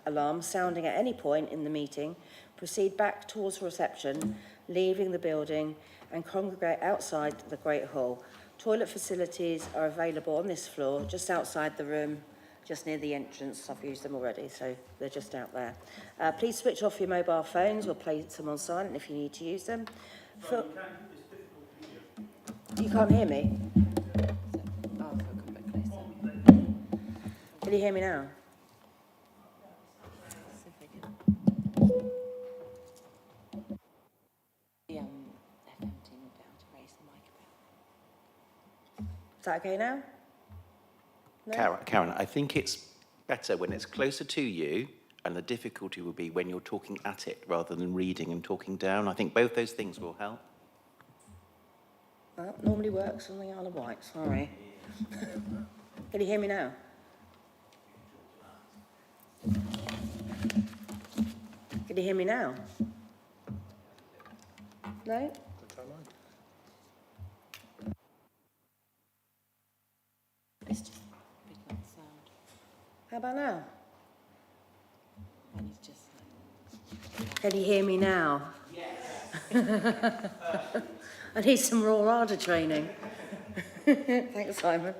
alarm sounding at any point in the meeting, proceed back towards reception, leaving the building and congregate outside the Great Hall. Toilet facilities are available on this floor, just outside the room, just near the entrance. I've used them already, so they're just out there. Please switch off your mobile phones or place them on silent if you need to use them. You can't hear me? Can you hear me now? Is that okay now? No? Karen, I think it's better when it's closer to you, and the difficulty will be when you're talking at it rather than reading and talking down. I think both those things will help. That normally works on the Isle of Wight, sorry. Can you hear me now? Can you hear me now? No? It's just big enough sound. How about now? Can you hear me now? Yes. I need some raw ardor training. Thanks, Simon.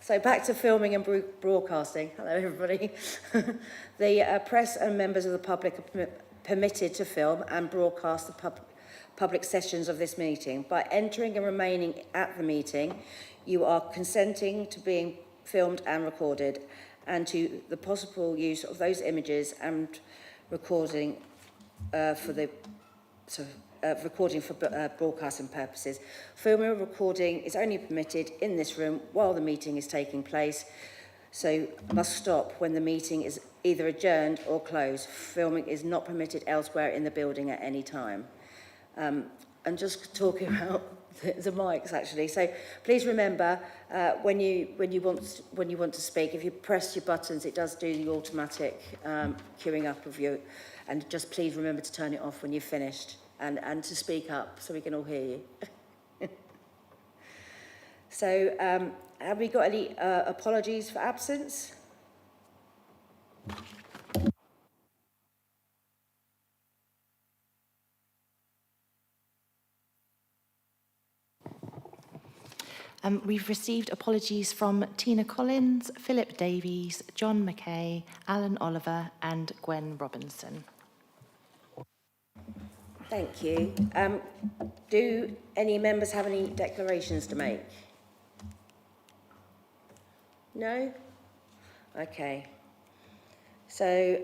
So back to filming and broadcasting. Hello, everybody. The press and members of the public are permitted to film and broadcast the public sessions of this meeting. By entering and remaining at the meeting, you are consenting to being filmed and recorded, and to the possible use of those images and recording for broadcasting purposes. Filming or recording is only permitted in this room while the meeting is taking place, so must stop when the meeting is either adjourned or closed. Filming is not permitted elsewhere in the building at any time. And just talking about the mics, actually. So please remember, when you want to speak, if you press your buttons, it does do the automatic queuing up of you. And just please remember to turn it off when you've finished, and to speak up so we can all hear you. So, have we got any apologies for absence? We've received apologies from Tina Collins, Philip Davies, John McKay, Alan Oliver and Gwen Robinson. Thank you. Do any members have any declarations to make? No? Okay. So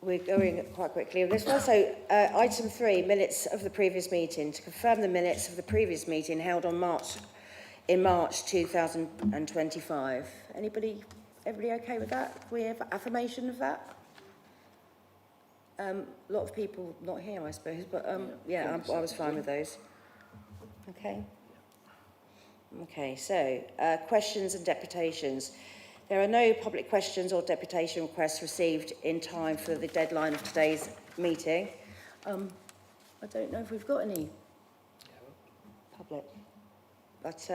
we're going quite quickly with this one. So item 3, minutes of the previous meeting. To confirm the minutes of the previous meeting held on March 2025. Everybody okay with that? We have affirmation of that? A lot of people not here, I suppose, but yeah, I was fine with those. Okay. Okay, so questions and deputations. There are no public questions or deputation requests received in time for the deadline of today's meeting. I don't know if we've got any public. But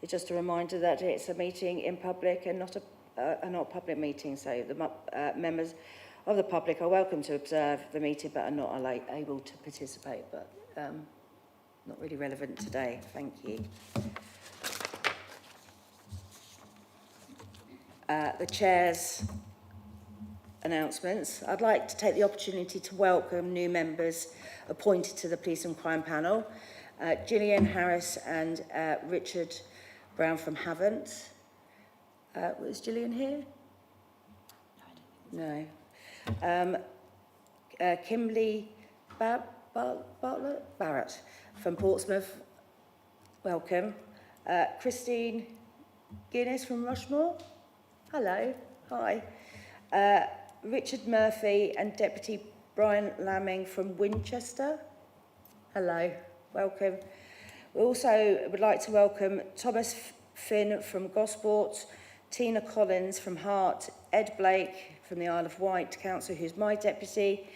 it's just a reminder that it's a meeting in public and not a public meeting. So the members of the public are welcome to observe the meeting, but are not able to participate. But not really relevant today. Thank you. The chair's announcements. I'd like to take the opportunity to welcome new members appointed to the Police and Crime Panel. Gillian Harris and Richard Brown from Havant. Was Gillian here? No. Kimberly Barrett from Portsmouth. Welcome. Christine Guinness from Rushmore. Hello. Hi. Richard Murphy and Deputy Brian Lamming from Winchester. Hello. Welcome. We also would like to welcome Thomas Finn from Gosport, Tina Collins from Hart, Ed Blake from the Isle of Wight Council, who's my deputy,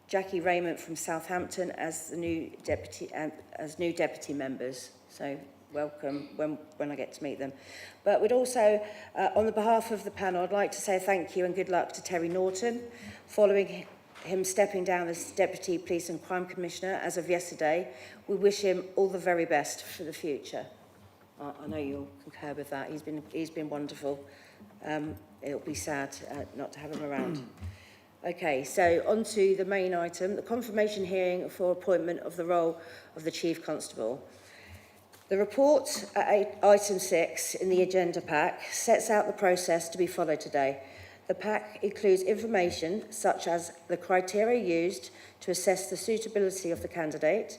Jackie Raymond from Southampton as the new deputy members. So welcome when I get to meet them. But we'd also, on the behalf of the panel, I'd like to say thank you and good luck to Terry Norton, following him stepping down as Deputy Police and Crime Commissioner as of yesterday. We wish him all the very best for the future. I know you'll concur with that. He's been wonderful. It'll be sad not to have him around. Okay, so on to the main item, the confirmation hearing for appointment of the role of the Chief Constable. The report at item 6 in the agenda pack sets out the process to be followed today. The pack includes information such as the criteria used to assess the suitability of the candidate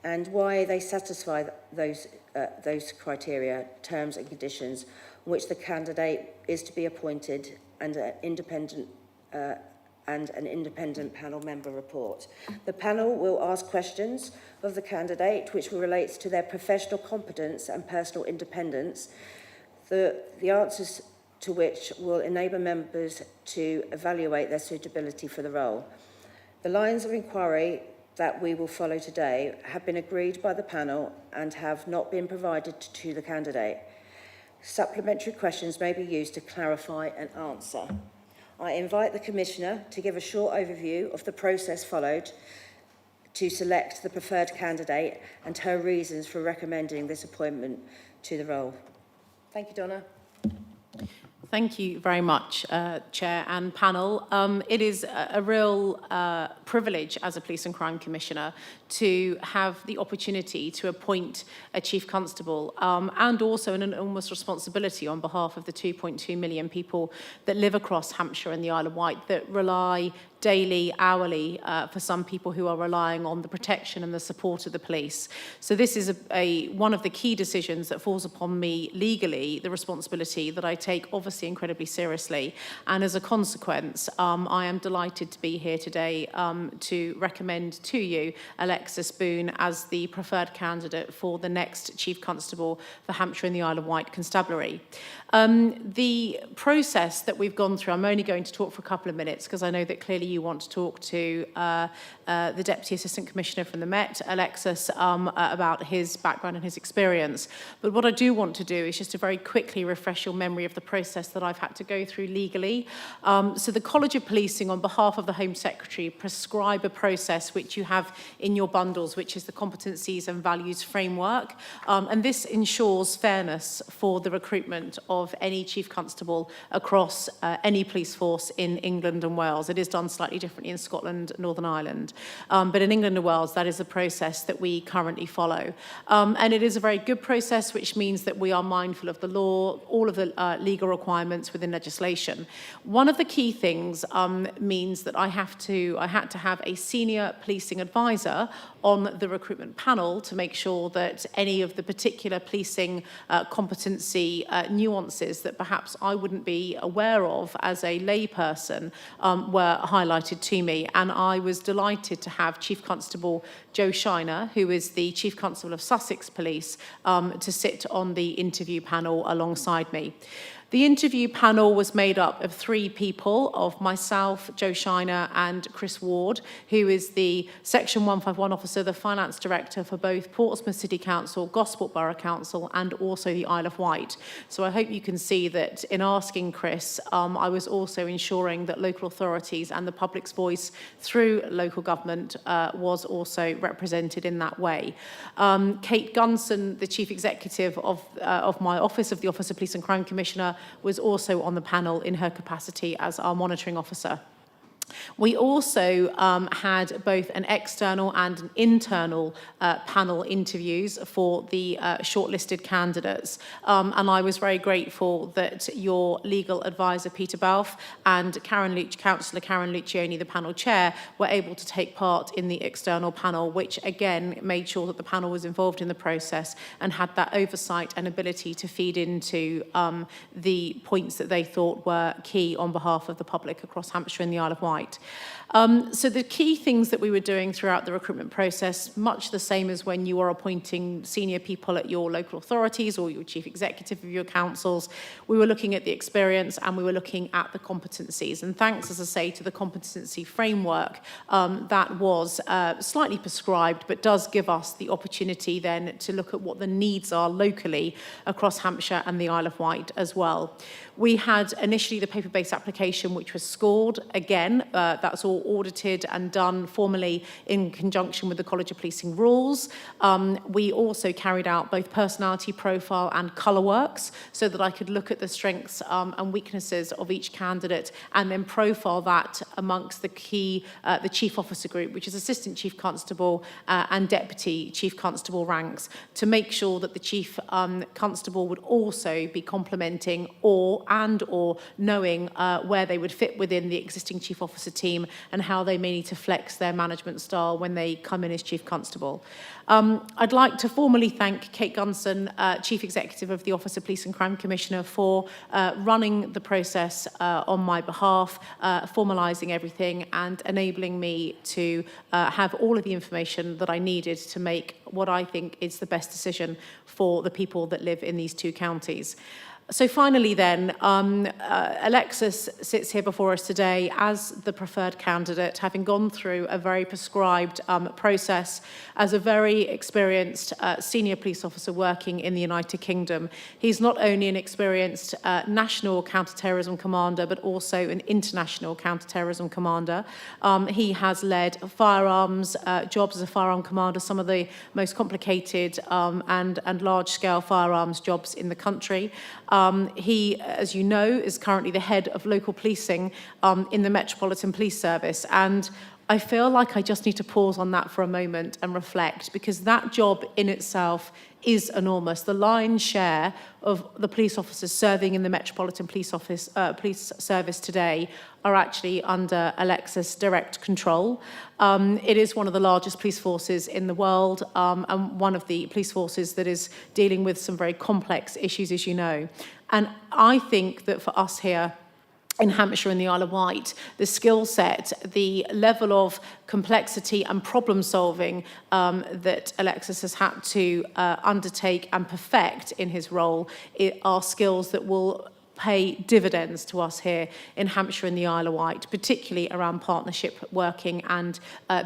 and why they satisfy those criteria, terms and conditions on which the candidate is to be appointed, and an independent panel member report. The panel will ask questions of the candidate which will relate to their professional competence and personal independence, the answers to which will enable members to evaluate their suitability for the role. The lines of inquiry that we will follow today have been agreed by the panel and have not been provided to the candidate. Supplementary questions may be used to clarify and answer. I invite the Commissioner to give a short overview of the process followed to select the preferred candidate and her reasons for recommending this appointment to the role. Thank you, Donna. Thank you very much, Chair and panel. It is a real privilege as a Police and Crime Commissioner to have the opportunity to appoint a Chief Constable and also an enormous responsibility on behalf of the 2.2 million people that live across Hampshire and the Isle of Wight that rely daily, hourly, for some people who are relying on the protection and the support of the police. So this is one of the key decisions that falls upon me legally, the responsibility that I take obviously incredibly seriously. And as a consequence, I am delighted to be here today to recommend to you Alexis Boone as the preferred candidate for the next Chief Constable for Hampshire and the Isle of Wight Constabulary. The process that we've gone through, I'm only going to talk for a couple of minutes because I know that clearly you want to talk to the Deputy Assistant Commissioner from the Met, Alexis, about his background and his experience. But what I do want to do is just to very quickly refresh your memory of the process that I've had to go through legally. So the College of Policing, on behalf of the Home Secretary, prescribe a process which you have in your bundles, which is the Competencies and Values Framework. And this ensures fairness for the recruitment of any Chief Constable across any police force in England and Wales. It is done slightly differently in Scotland, Northern Ireland. But in England and Wales, that is the process that we currently follow. And it is a very good process, which means that we are mindful of the law, all of the legal requirements within legislation. One of the key things means that I had to have a senior policing advisor on the recruitment panel to make sure that any of the particular policing competency nuances that perhaps I wouldn't be aware of as a layperson were highlighted to me. And I was delighted to have Chief Constable Joe Shiner, who is the Chief Constable of Sussex Police, to sit on the interview panel alongside me. The interview panel was made up of 3 people, of myself, Joe Shiner, and Chris Ward, who is the Section 151 officer, the Finance Director for both Portsmouth City Council, Gosport Borough Council, and also the Isle of Wight. So I hope you can see that in asking Chris, I was also ensuring that local authorities and the public's voice through local government was also represented in that way. Kate Gunson, the Chief Executive of my office, of the Office of Police and Crime Commissioner, was also on the panel in her capacity as our monitoring officer. We also had both an external and an internal panel interviews for the shortlisted candidates. And I was very grateful that your legal advisor, Peter Balfe, and Councillor Karen Lucioni, the panel chair, were able to take part in the external panel, which again made sure that the panel was involved in the process and had that oversight and ability to feed into the points that they thought were key on behalf of the public across Hampshire and the Isle of Wight. White. So the key things that we were doing throughout the recruitment process, much the same as when you are appointing senior people at your local authorities or your chief executive of your councils, we were looking at the experience and we were looking at the competencies. And thanks, as I say, to the competency framework that was slightly prescribed, but does give us the opportunity then to look at what the needs are locally across Hampshire and the Isle of Wight as well. We had initially the paper-based application, which was scored. Again, that's all audited and done formally in conjunction with the College of Policing rules. We also carried out both personality profile and colour works so that I could look at the strengths and weaknesses of each candidate and then profile that amongst the key, the Chief Officer group, which is Assistant Chief Constable and Deputy Chief Constable ranks, to make sure that the Chief Constable would also be complementing or knowing where they would fit within the existing Chief Officer team and how they may need to flex their management style when they come in as Chief Constable. I'd like to formally thank Kate Gunson, Chief Executive of the Office of Police and Crime Commissioner, for running the process on my behalf, formalising everything and enabling me to have all of the information that I needed to make what I think is the best decision for the people that live in these two counties. So finally then, Alexis sits here before us today as the preferred candidate, having gone through a very prescribed process as a very experienced senior police officer working in the United Kingdom. He's not only an experienced national counter-terrorism commander, but also an international counter-terrorism commander. He has led firearms jobs as a firearm commander, some of the most complicated and large-scale firearms jobs in the country. He, as you know, is currently the head of local policing in the Metropolitan Police Service. And I feel like I just need to pause on that for a moment and reflect, because that job in itself is enormous. The lion's share of the police officers serving in the Metropolitan Police Service today are actually under Alexis' direct control. It is one of the largest police forces in the world and one of the police forces that is dealing with some very complex issues, as you know. And I think that for us here in Hampshire and the Isle of Wight, the skill set, the level of complexity and problem solving that Alexis has had to undertake and perfect in his role are skills that will pay dividends to us here in Hampshire and the Isle of Wight, particularly around partnership working and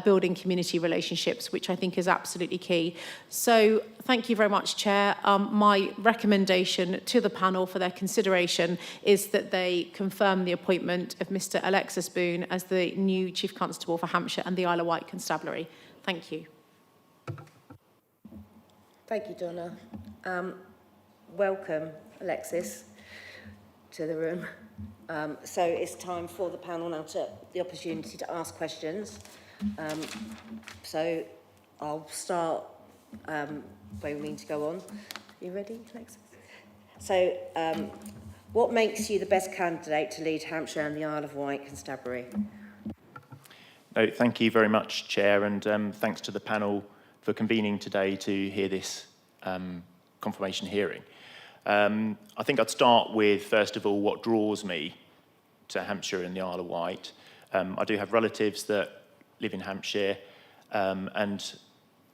building community relationships, which I think is absolutely key. So thank you very much, Chair. My recommendation to the panel for their consideration is that they confirm the appointment of Mr. Alexis Boone as the new Chief Constable for Hampshire and the Isle of Wight Constabulary. Thank you. Thank you, Donna. Welcome, Alexis, to the room. So it's time for the panel now to the opportunity to ask questions. So I'll start where we mean to go on. You ready, Alexis? So what makes you the best candidate to lead Hampshire and the Isle of Wight Constabulary? No, thank you very much, Chair, and thanks to the panel for convening today to hear this confirmation hearing. I think I'd start with, first of all, what draws me to Hampshire and the Isle of Wight. I do have relatives that live in Hampshire, and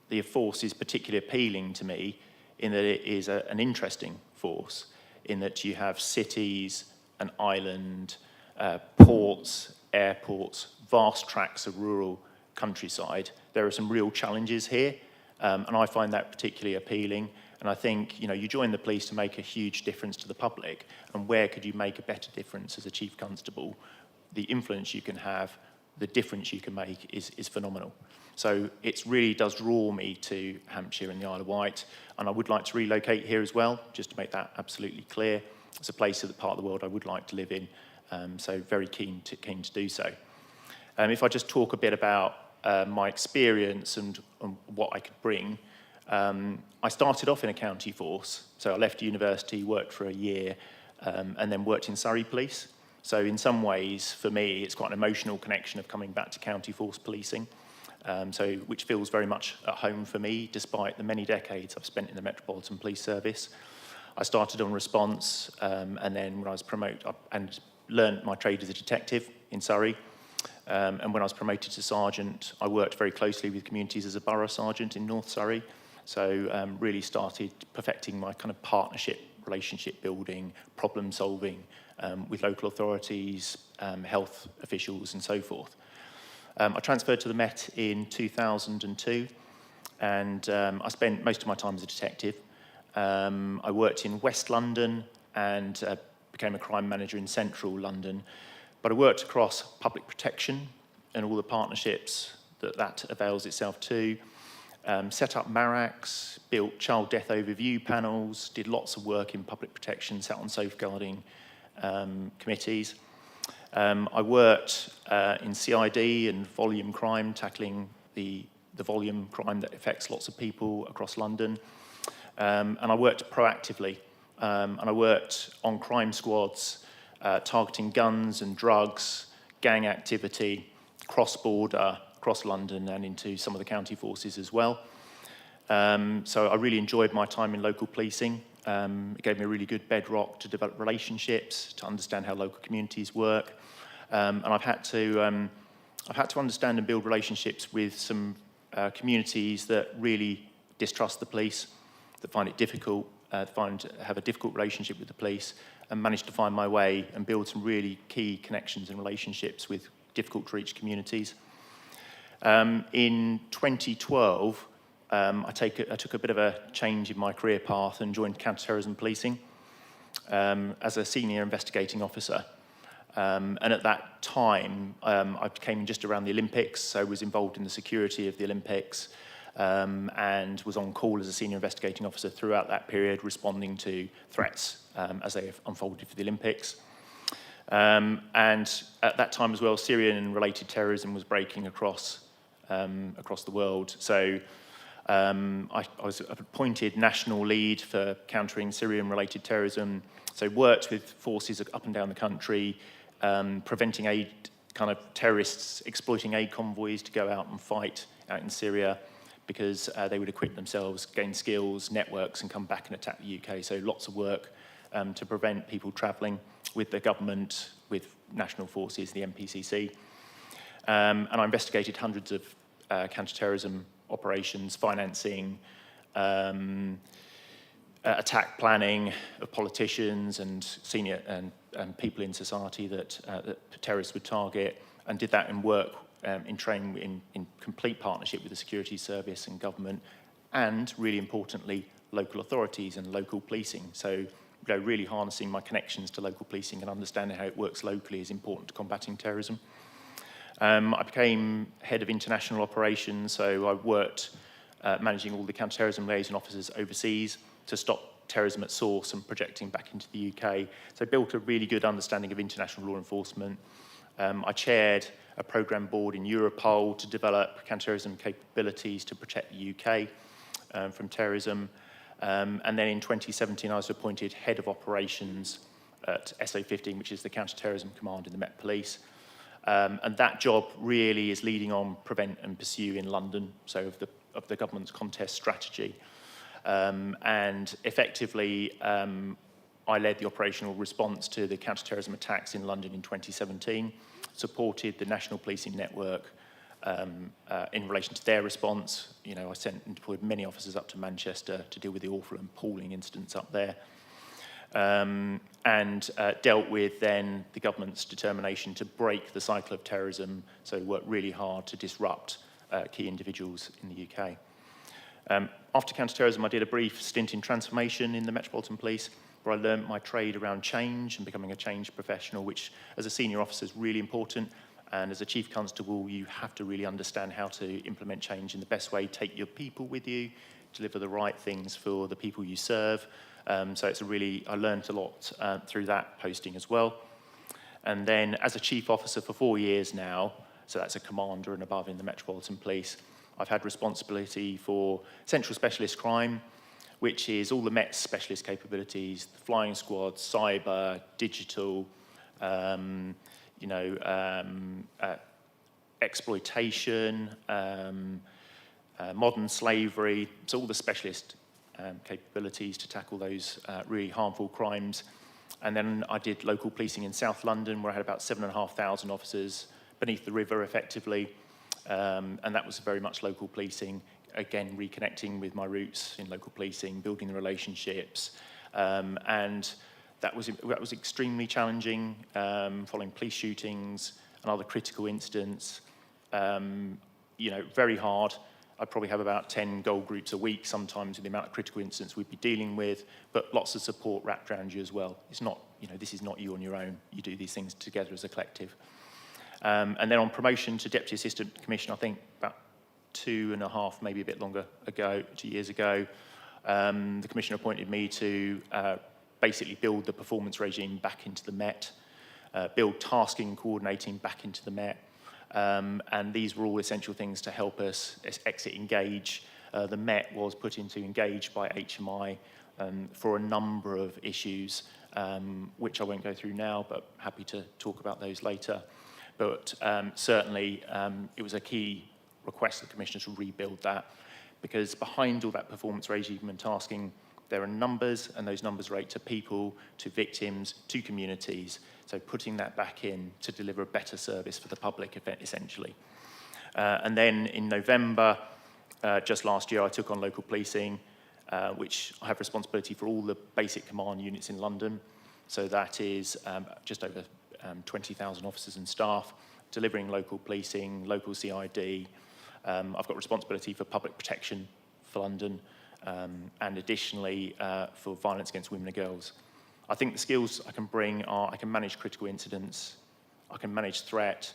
the force is particularly appealing to me in that it is an interesting force, in that you have cities, an island, ports, airports, vast tracts of rural countryside. There are some real challenges here, and I find that particularly appealing. And I think, you know, you join the police to make a huge difference to the public, and where could you make a better difference as a Chief Constable? The influence you can have, the difference you can make is phenomenal. So it really does draw me to Hampshire and the Isle of Wight, and I would like to relocate here as well, just to make that absolutely clear. It's a place of the part of the world I would like to live in, so very keen to do so. If I just talk a bit about my experience and what I could bring, I started off in a county force, so I left university, worked for a year, and then worked in Surrey Police. So in some ways, for me, it's quite an emotional connection of coming back to county force policing, which feels very much at home for me, despite the many decades I've spent in the Metropolitan Police Service. I started on response, and then when I was promoted and learned my trade as a detective in Surrey, And when I was promoted to sergeant, I worked very closely with communities as a borough sergeant in North Surrey. So really started perfecting my kind of partnership, relationship building, problem solving with local authorities, health officials and so forth. I transferred to the Met in 2002 and I spent most of my time as a detective. I worked in West London and became a crime manager in central London. But I worked across public protection and all the partnerships that avails itself to. Set up MARACs, built child death overview panels, did lots of work in public protection, sat on safeguarding committees. I worked in CID and volume crime, tackling the volume crime that affects lots of people across London. And I worked proactively. And I worked on crime squads, targeting guns and drugs, gang activity, cross-border, across London and into some of the county forces as well. So I really enjoyed my time in local policing. It gave me a really good bedrock to develop relationships, to understand how local communities work. And I've had to understand and build relationships with some communities that really distrust the police, that find it difficult, have a difficult relationship with the police, and managed to find my way and build some really key connections and relationships with difficult to reach communities. In 2012, I took a bit of a change in my career path and joined counter-terrorism policing as a senior investigating officer. And at that time, I came just around the Olympics, so was involved in the security of the Olympics and was on call as a senior investigating officer throughout that period, responding to threats as they unfolded for the Olympics. And at that time as well, Syrian-related terrorism was breaking across the world. So I was appointed national lead for countering Syrian-related terrorism. So worked with forces up and down the country, preventing aid, kind of terrorists exploiting aid convoys to go out and fight out in Syria, because they would equip themselves, gain skills, networks, and come back and attack the UK. So lots of work to prevent people travelling with the government, with national forces, the MPCC. And I investigated hundreds of counter-terrorism operations, financing, attack planning of politicians and senior and people in society that terrorists would target, and did that in work in training in complete partnership with the security service and government, and really importantly, local authorities and local policing. So, really harnessing my connections to local policing and understanding how it works locally is important to combating terrorism. I became head of international operations, so I worked managing all the counter-terrorism liaison officers overseas to stop terrorism at source and projecting back into the UK. So I built a really good understanding of international law enforcement. I chaired a programme board in Europol to develop counter-terrorism capabilities to protect the UK from terrorism. And then in 2017, I was appointed head of operations at SO15, which is the counter-terrorism command in the Met Police. And that job really is leading on prevent and pursue in London, so of the government's contest strategy. And effectively, I led the operational response to the counter-terrorism attacks in London in 2017, supported the National Policing Network in relation to their response. I sent and deployed many officers up to Manchester to deal with the awful and appalling incidents up there. And dealt with then the government's determination to break the cycle of terrorism, so worked really hard to disrupt key individuals in the UK. After counter-terrorism, I did a brief stint in transformation in the Metropolitan Police, where I learned my trade around change and becoming a change professional, which as a senior officer is really important. And as a chief constable, you have to really understand how to implement change in the best way, take your people with you, deliver the right things for the people you serve. So I learned a lot through that posting as well. And then as a chief officer for 4 years now, so that's a commander and above in the Metropolitan Police, I've had responsibility for Central Specialist Crime, which is all the Met's specialist capabilities, the flying squad, cyber, digital, exploitation, modern slavery, so all the specialist capabilities to tackle those really harmful crimes. And then I did local policing in South London, where I had about 7,500 officers, beneath the river effectively, and that was very much local policing, again, reconnecting with my roots in local policing, building the relationships, and that was extremely challenging, following police shootings and other critical incidents. Very hard. I'd probably have about 10 goal groups a week sometimes with the amount of critical incidents we'd be dealing with, but lots of support wrapped around you as well. It's not, this is not you on your own. You do these things together as a collective. And then on promotion to Deputy Assistant Commissioner, I think about 2.5, maybe a bit longer ago, 2 years ago, the Commissioner appointed me to basically build the performance regime back into the Met, build tasking and coordinating back into the Met, and these were all essential things to help us exit Engage. The Met was put into Engage by HMI for a number of issues, which I won't go through now, but happy to talk about those later. But certainly it was a key request of the Commissioner to rebuild that, because behind all that performance regime and tasking, there are numbers, and those numbers relate to people, to victims, to communities. So putting that back in to deliver a better service for the public, essentially. And then in November, just last year, I took on local policing, which I have responsibility for all the basic command units in London. So that is just over 20,000 officers and staff, delivering local policing, local CID. I've got responsibility for public protection for London, and additionally for violence against women and girls. I think the skills I can bring are I can manage critical incidents, I can manage threat,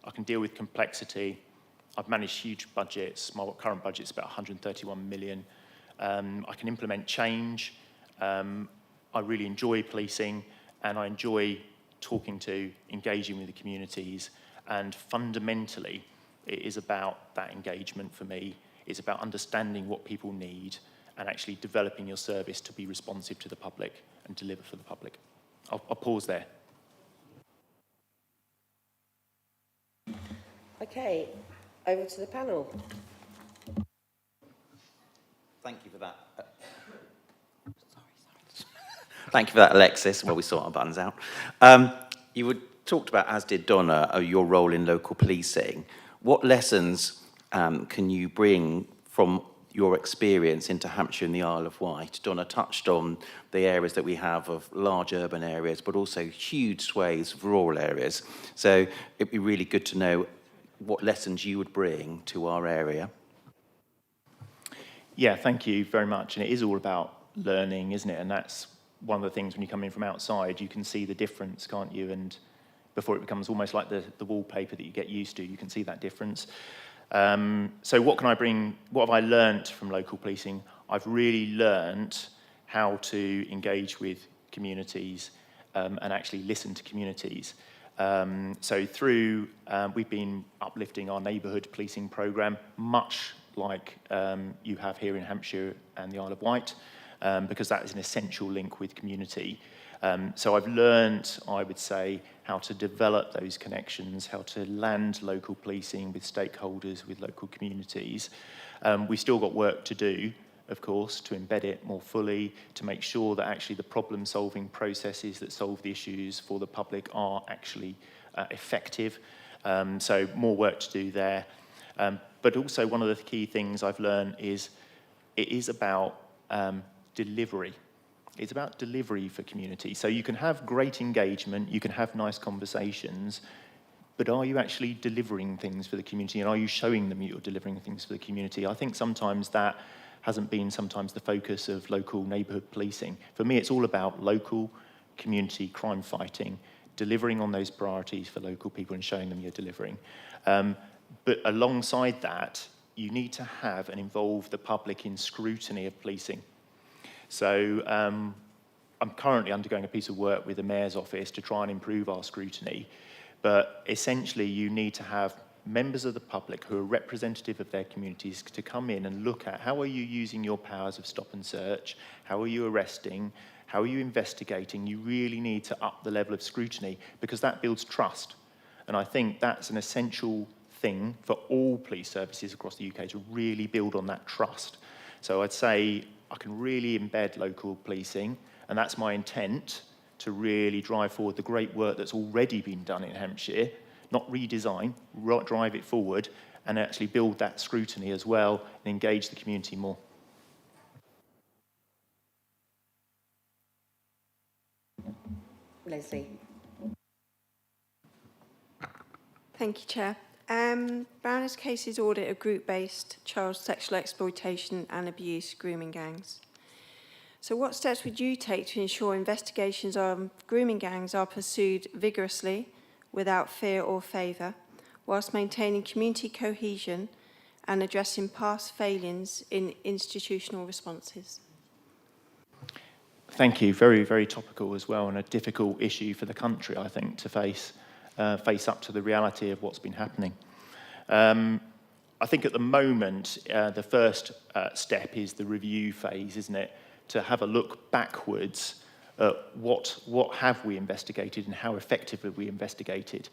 I can deal with complexity. I've managed huge budgets. My current budget is about 131 million. I can implement change. I really enjoy policing, and I enjoy talking to, engaging with the communities, and fundamentally it is about that engagement for me. It's about understanding what people need and actually developing your service to be responsive to the public and deliver for the public. I'll pause there. Okay, over to the panel. Thank you for that. Thank you for that, Alexis. Well, we sort our buttons out. You talked about, as did Donna, your role in local policing. What lessons can you bring from your experience into Hampshire and the Isle of Wight? Donna touched on the areas that we have of large urban areas, but also huge swathes of rural areas. So it'd be really good to know what lessons you would bring to our area. Yeah, thank you very much. And it is all about learning, isn't it? And that's one of the things when you come in from outside, you can see the difference, can't you? And before it becomes almost like the wallpaper that you get used to, you can see that difference. So what can I bring? What have I learnt from local policing? I've really learnt how to engage with communities and actually listen to communities. So through, we've been uplifting our neighbourhood policing programme, much like you have here in Hampshire and the Isle of Wight, because that is an essential link with community. So I've learnt, I would say, how to develop those connections, how to land local policing with stakeholders, with local communities. We've still got work to do, of course, to embed it more fully, to make sure that actually the problem-solving processes that solve the issues for the public are actually effective. So more work to do there. But also one of the key things I've learned is it is about delivery. It's about delivery for community. So you can have great engagement, you can have nice conversations, but are you actually delivering things for the community, and are you showing them you're delivering things for the community? I think sometimes that hasn't been sometimes the focus of local neighbourhood policing. For me, it's all about local community crime fighting, delivering on those priorities for local people and showing them you're delivering. But alongside that, you need to have and involve the public in scrutiny of policing. So I'm currently undergoing a piece of work with the Mayor's office to try and improve our scrutiny. But essentially, you need to have members of the public who are representative of their communities to come in and look at how are you using your powers of stop and search, how are you arresting, how are you investigating. You really need to up the level of scrutiny because that builds trust. And I think that's an essential thing for all police services across the UK to really build on that trust. So I'd say I can really embed local policing, and that's my intent, to really drive forward the great work that's already been done in Hampshire, not redesign, drive it forward, and actually build that scrutiny as well and engage the community more. Leslie. Thank you, Chair. Baroness Casey's audit of group-based child sexual exploitation and abuse grooming gangs. So what steps would you take to ensure investigations on grooming gangs are pursued vigorously, without fear or favour, whilst maintaining community cohesion and addressing past failings in institutional responses? Thank you. Very, very topical as well, and a difficult issue for the country, I think, to face up to the reality of what's been happening. I think at the moment, the first step is the review phase, isn't it? To have a look backwards at what have we investigated and how effectively we investigated.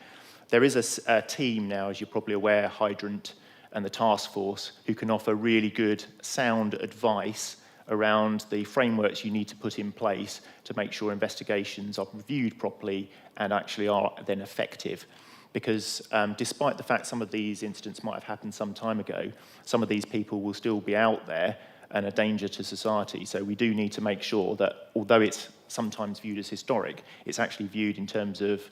There is a team now, as you're probably aware, Hydrant and the task force, who can offer really good, sound advice around the frameworks you need to put in place to make sure investigations are reviewed properly and actually are then effective. Because despite the fact some of these incidents might have happened some time ago, some of these people will still be out there and a danger to society. So we do need to make sure that, although it's sometimes viewed as historic, it's actually viewed in terms of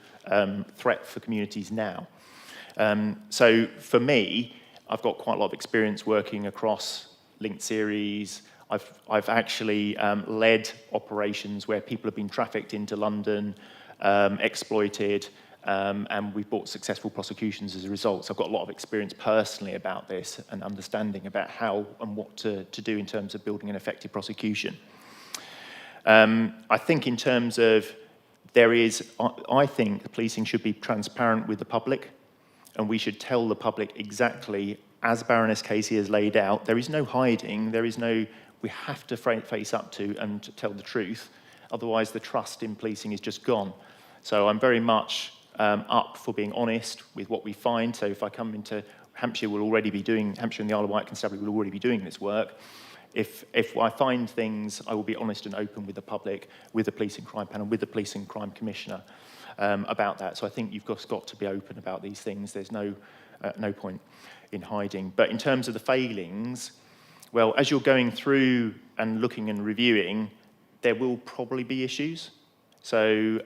threat for communities now. So for me, I've got quite a lot of experience working across linked series. I've actually led operations where people have been trafficked into London, exploited, and we've brought successful prosecutions as a result. So I've got a lot of experience personally about this and understanding about how and what to do in terms of building an effective prosecution. I think in terms of I think the policing should be transparent with the public, and we should tell the public exactly, as Baroness Casey has laid out, there is no hiding, we have to face up to and tell the truth, otherwise the trust in policing is just gone. So I'm very much up for being honest with what we find. So if I come into Hampshire, Hampshire and the Isle of Wight Constable will already be doing this work. If I find things, I will be honest and open with the public, with the Police and Crime Panel, with the Police and Crime Commissioner about that. So I think you've just got to be open about these things. There's no point in hiding. But in terms of the failings, well, as you're going through and looking and reviewing, there will probably be issues. So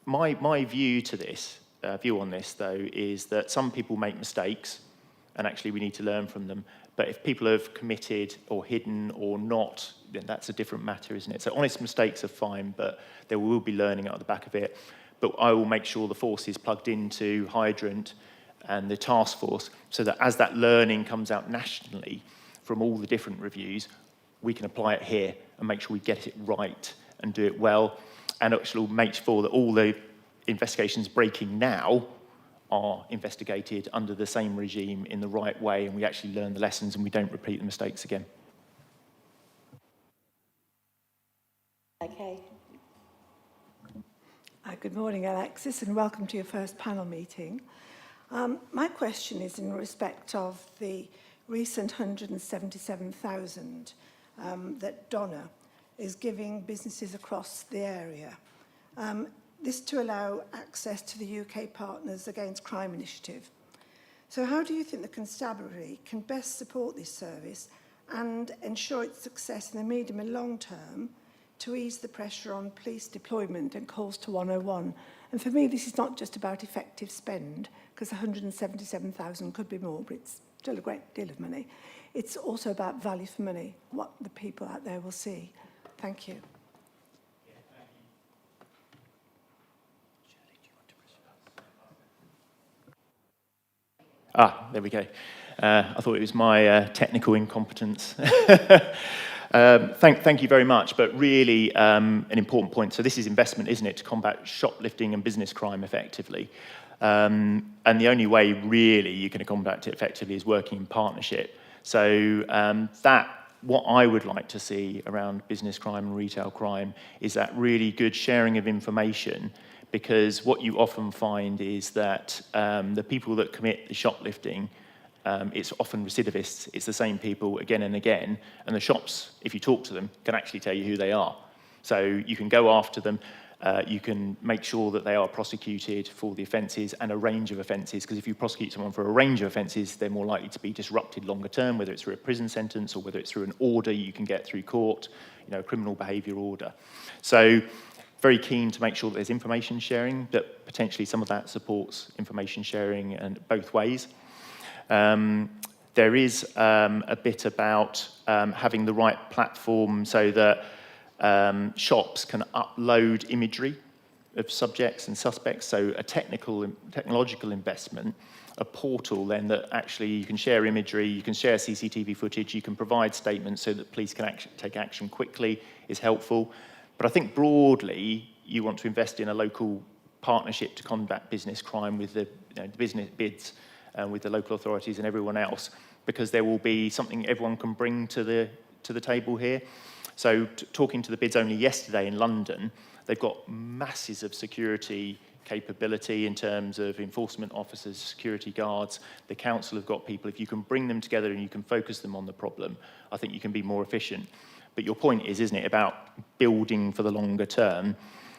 my view to this, view on this though, is that some people make mistakes, and actually we need to learn from them. But if people have committed or hidden or not, then that's a different matter, isn't it? So honest mistakes are fine, but there will be learning out the back of it. But I will make sure the force is plugged into Hydrant and the task force, so that as that learning comes out nationally from all the different reviews, we can apply it here and make sure we get it right and do it well, and actually make sure that all the investigations breaking now are investigated under the same regime in the right way, and we actually learn the lessons and we don't repeat the mistakes again. Okay. Good morning, Alexis, and welcome to your first panel meeting. My question is in respect of the recent 177,000 that Donna is giving businesses across the area. This to allow access to the UK Partners Against Crime initiative. So how do you think the constabulary can best support this service and ensure its success in the medium and long term to ease the pressure on police deployment and calls to 101? And for me, this is not just about effective spend, because 177,000 could be more, but it's still a great deal of money. It's also about value for money, what the people out there will see. Thank you. There we go. I thought it was my technical incompetence. Thank you very much, but really an important point. So this is investment, isn't it, to combat shoplifting and business crime effectively. And the only way really you can combat it effectively is working in partnership. So what I would like to see around business crime and retail crime is that really good sharing of information, because what you often find is that the people that commit the shoplifting, it's often recidivists. It's the same people again and again, and the shops, if you talk to them, can actually tell you who they are. So you can go after them. You can make sure that they are prosecuted for the offences and a range of offences, because if you prosecute someone for a range of offences, they're more likely to be disrupted longer term, whether it's through a prison sentence or whether it's through an order you can get through court, a criminal behaviour order. So very keen to make sure that there's information sharing, that potentially some of that supports information sharing and both ways. There is a bit about having the right platform so that shops can upload imagery of subjects and suspects, so a technological investment, a portal then that actually you can share imagery, you can share CCTV footage, you can provide statements so that police can take action quickly is helpful. But I think broadly, you want to invest in a local partnership to combat business crime with the business bids with the local authorities and everyone else, because there will be something everyone can bring to the table here. So talking to the bids only yesterday in London, they've got masses of security capability in terms of enforcement officers, security guards. The council have got people. If you can bring them together and you can focus them on the problem, I think you can be more efficient. But your point is, isn't it, about building for the longer term?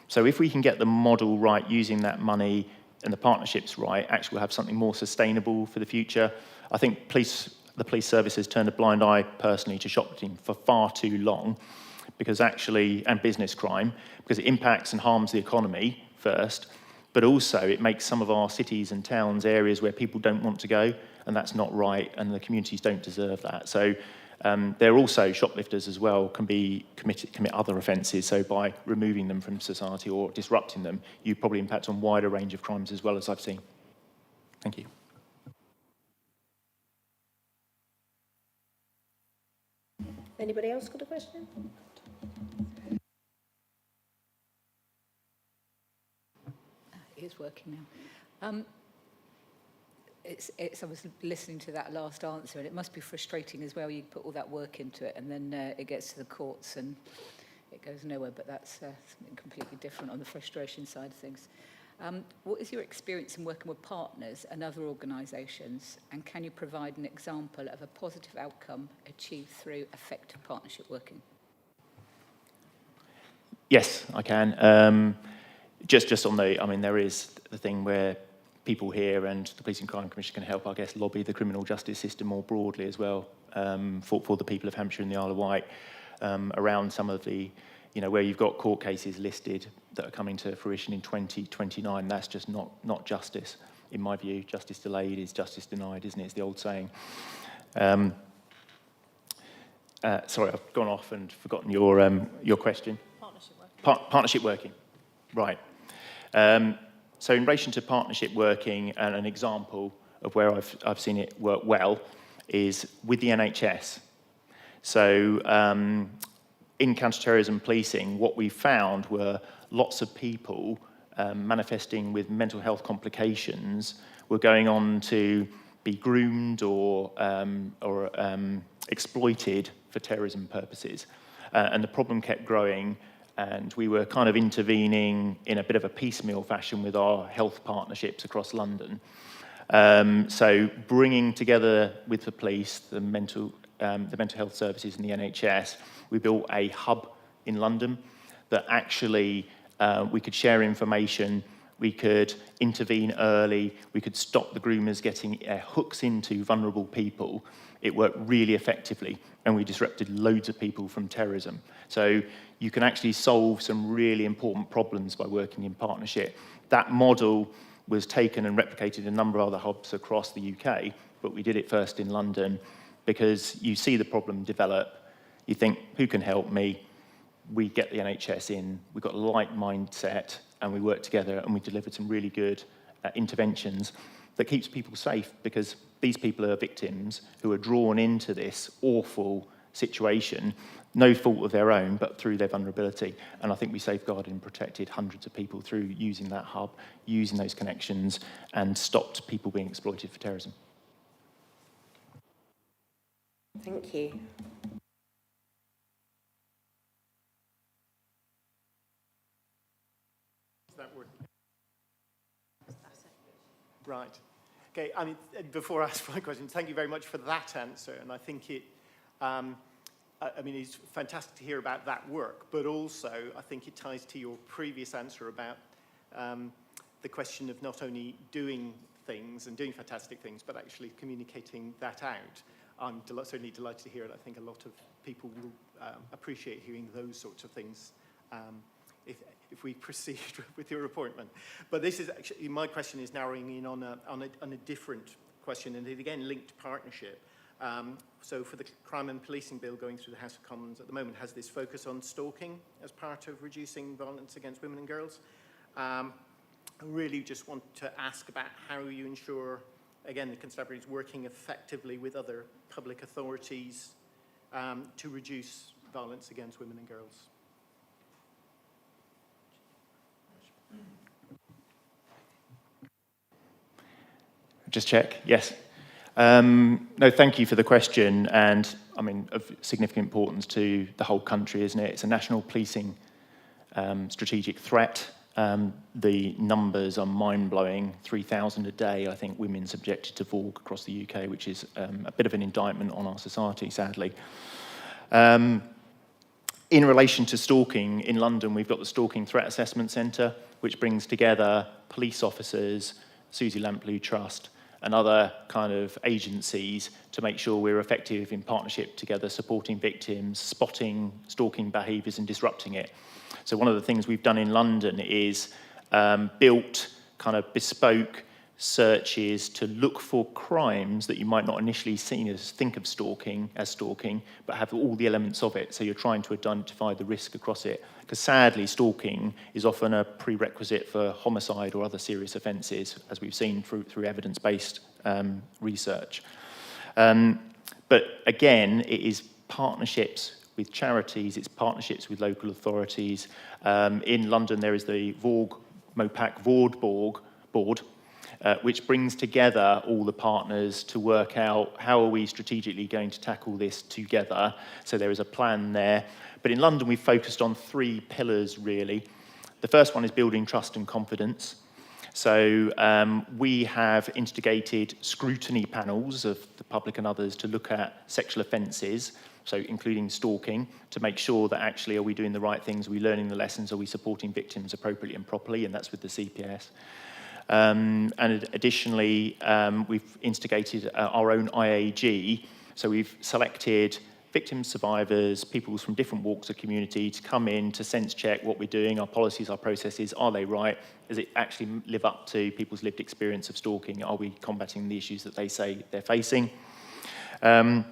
So if we can get the model right, using that money and the partnerships right, actually we'll have something more sustainable for the future. I think the police service has turned a blind eye personally to shoplifting for far too long, because actually, and business crime, because it impacts and harms the economy first, but also it makes some of our cities and towns areas where people don't want to go, and that's not right, and the communities don't deserve that. So they're also shoplifters as well, can commit other offences. So by removing them from society or disrupting them, you probably impact on a wider range of crimes as well, as I've seen. Thank you. Anybody else got a question? It is working now. I was listening to that last answer, and it must be frustrating as well. You put all that work into it, and then it gets to the courts and it goes nowhere. But that's something completely different on the frustration side of things. What is your experience in working with partners and other organisations, and can you provide an example of a positive outcome achieved through effective partnership working? Yes, I can. Just on there is the thing where people here and the Police and Crime Commission can help, I guess, lobby the criminal justice system more broadly as well, for the people of Hampshire and the Isle of Wight, around some of the, where you've got court cases listed that are coming to fruition in 2029. That's just not justice. In my view, justice delayed is justice denied, isn't it? It's the old saying. Sorry, I've gone off and forgotten your question. Partnership working. Partnership working, right. So in relation to partnership working, and an example of where I've seen it work well is with the NHS. So in counter-terrorism policing, what we found were lots of people manifesting with mental health complications were going on to be groomed or exploited for terrorism purposes. And the problem kept growing, and we were kind of intervening in a bit of a piecemeal fashion with our health partnerships across London. So bringing together with the police, the mental health services and the NHS, we built a hub in London that actually we could share information, we could intervene early, we could stop the groomers getting hooks into vulnerable people. It worked really effectively, and we disrupted loads of people from terrorism. So you can actually solve some really important problems by working in partnership. That model was taken and replicated in a number of other hubs across the UK, but we did it first in London because you see the problem develop, you think, who can help me? We get the NHS in, we've got a like mindset, and we work together, and we delivered some really good interventions that keeps people safe, because these people are victims who are drawn into this awful situation, no fault of their own, but through their vulnerability. And I think we safeguarded and protected hundreds of people through using that hub, using those connections, and stopped people being exploited for terrorism. Thank you. Is that working? Right. Okay, before I ask my question, thank you very much for that answer. And I think I mean, it's fantastic to hear about that work, but also I think it ties to your previous answer about the question of not only doing things and doing fantastic things, but actually communicating that out. I'm certainly delighted to hear it. I think a lot of people will appreciate hearing those sorts of things if we proceed with your appointment. But this is actually, my question is narrowing in on a different question, and it again linked to partnership. So for the Crime and Policing Bill going through the House of Commons at the moment has this focus on stalking as part of reducing violence against women and girls. I really just want to ask about how you ensure, again, the Constabulary is working effectively with other public authorities to reduce violence against women and girls. Just check, yes. No, thank you for the question, and I mean, of significant importance to the whole country, isn't it? It's a national policing strategic threat. The numbers are mind-blowing. 3,000 a day, I think, women subjected to VAWG across the UK, which is a bit of an indictment on our society, sadly. In relation to stalking, in London, we've got the Stalking Threat Assessment Centre, which brings together police officers, Susie Lamplugh Trust, and other kind of agencies to make sure we're effective in partnership together, supporting victims, spotting stalking behaviours and disrupting it. So one of the things we've done in London is built kind of bespoke searches to look for crimes that you might not initially think of stalking, but have all the elements of it. So you're trying to identify the risk across it. Because sadly, stalking is often a prerequisite for homicide or other serious offences, as we've seen through evidence-based research. But again, it is partnerships with charities, it's partnerships with local authorities. In London, there is the VAWG, MOPAC VAWG board, which brings together all the partners to work out how are we strategically going to tackle this together. So there is a plan there. But in London, we've focused on 3 pillars, really. The first one is building trust and confidence. So we have instigated scrutiny panels of the public and others to look at sexual offences, so including stalking, to make sure that actually are we doing the right things, are we learning the lessons, are we supporting victims appropriately and properly, and that's with the CPS. And additionally, we've instigated our own IAG, so we've selected victims, survivors, people from different walks of community to come in to sense check what we're doing, our policies, our processes, are they right? Does it actually live up to people's lived experience of stalking? Are we combating the issues that they say they're facing? Then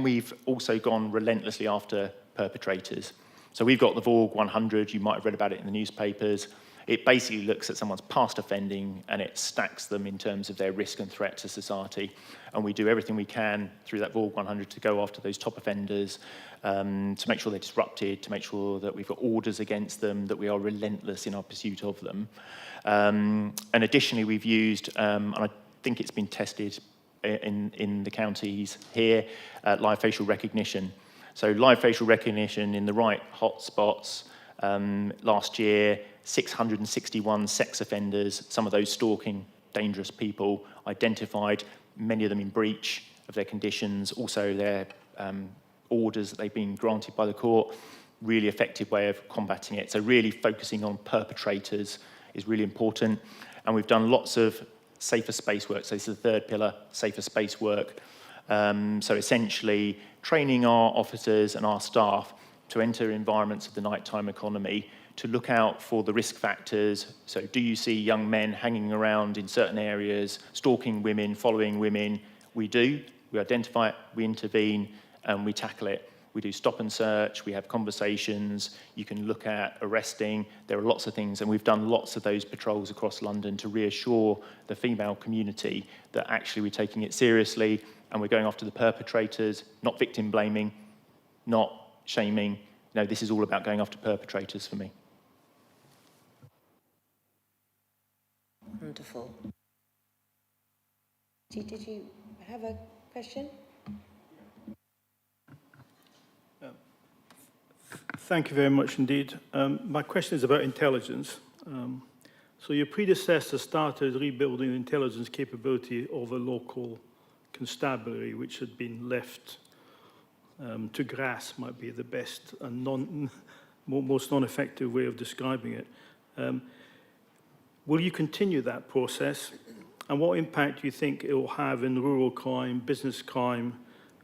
we've also gone relentlessly after perpetrators. So we've got the VAWG 100, you might have read about it in the newspapers. It basically looks at someone's past offending and it stacks them in terms of their risk and threat to society. And we do everything we can through that VAWG 100 to go after those top offenders, to make sure they're disrupted, to make sure that we've got orders against them, that we are relentless in our pursuit of them. And additionally, we've used, and I think it's been tested in the counties here, live facial recognition. So live facial recognition in the right hotspots. Last year, 661 sex offenders, some of those stalking dangerous people, identified, many of them in breach of their conditions, also their orders that they've been granted by the court. Really effective way of combating it. So really focusing on perpetrators is really important. And we've done lots of safer space work. So this is the third pillar, safer space work. So essentially training our officers and our staff to enter environments of the nighttime economy, to look out for the risk factors. So do you see young men hanging around in certain areas, stalking women, following women? We do. We identify it, we intervene, and we tackle it. We do stop and search, we have conversations, you can look at arresting. There are lots of things, and we've done lots of those patrols across London to reassure the female community that actually we're taking it seriously and we're going after the perpetrators, not victim blaming, not shaming. No, this is all about going after perpetrators for me. Wonderful. Did you have a question? Thank you very much indeed. My question is about intelligence. So your predecessor started rebuilding intelligence capability of a local constabulary, which had been left to grass might be the best and most non-effective way of describing it. Will you continue that process? And what impact do you think it will have in rural crime, business crime,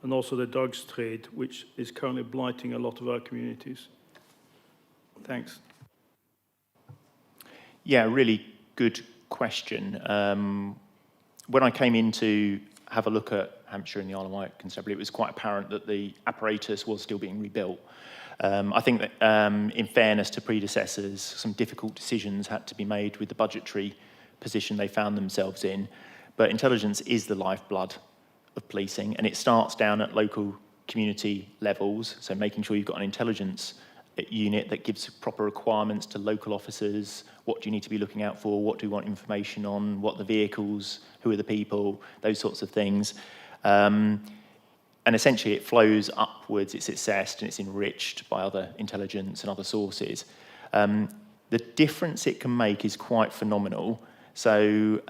and also the drugs trade, which is currently blighting a lot of our communities? Thanks. Yeah, really good question. When I came in to have a look at Hampshire and the Isle of Wight Constabulary, it was quite apparent that the apparatus was still being rebuilt. I think that in fairness to predecessors, some difficult decisions had to be made with the budgetary position they found themselves in. But intelligence is the lifeblood of policing, and it starts down at local community levels, so making sure you've got an intelligence unit that gives proper requirements to local officers. What do you need to be looking out for? What do you want information on? What are the vehicles? Who are the people? Those sorts of things. And essentially it flows upwards, it's assessed and it's enriched by other intelligence and other sources. The difference it can make is quite phenomenal. So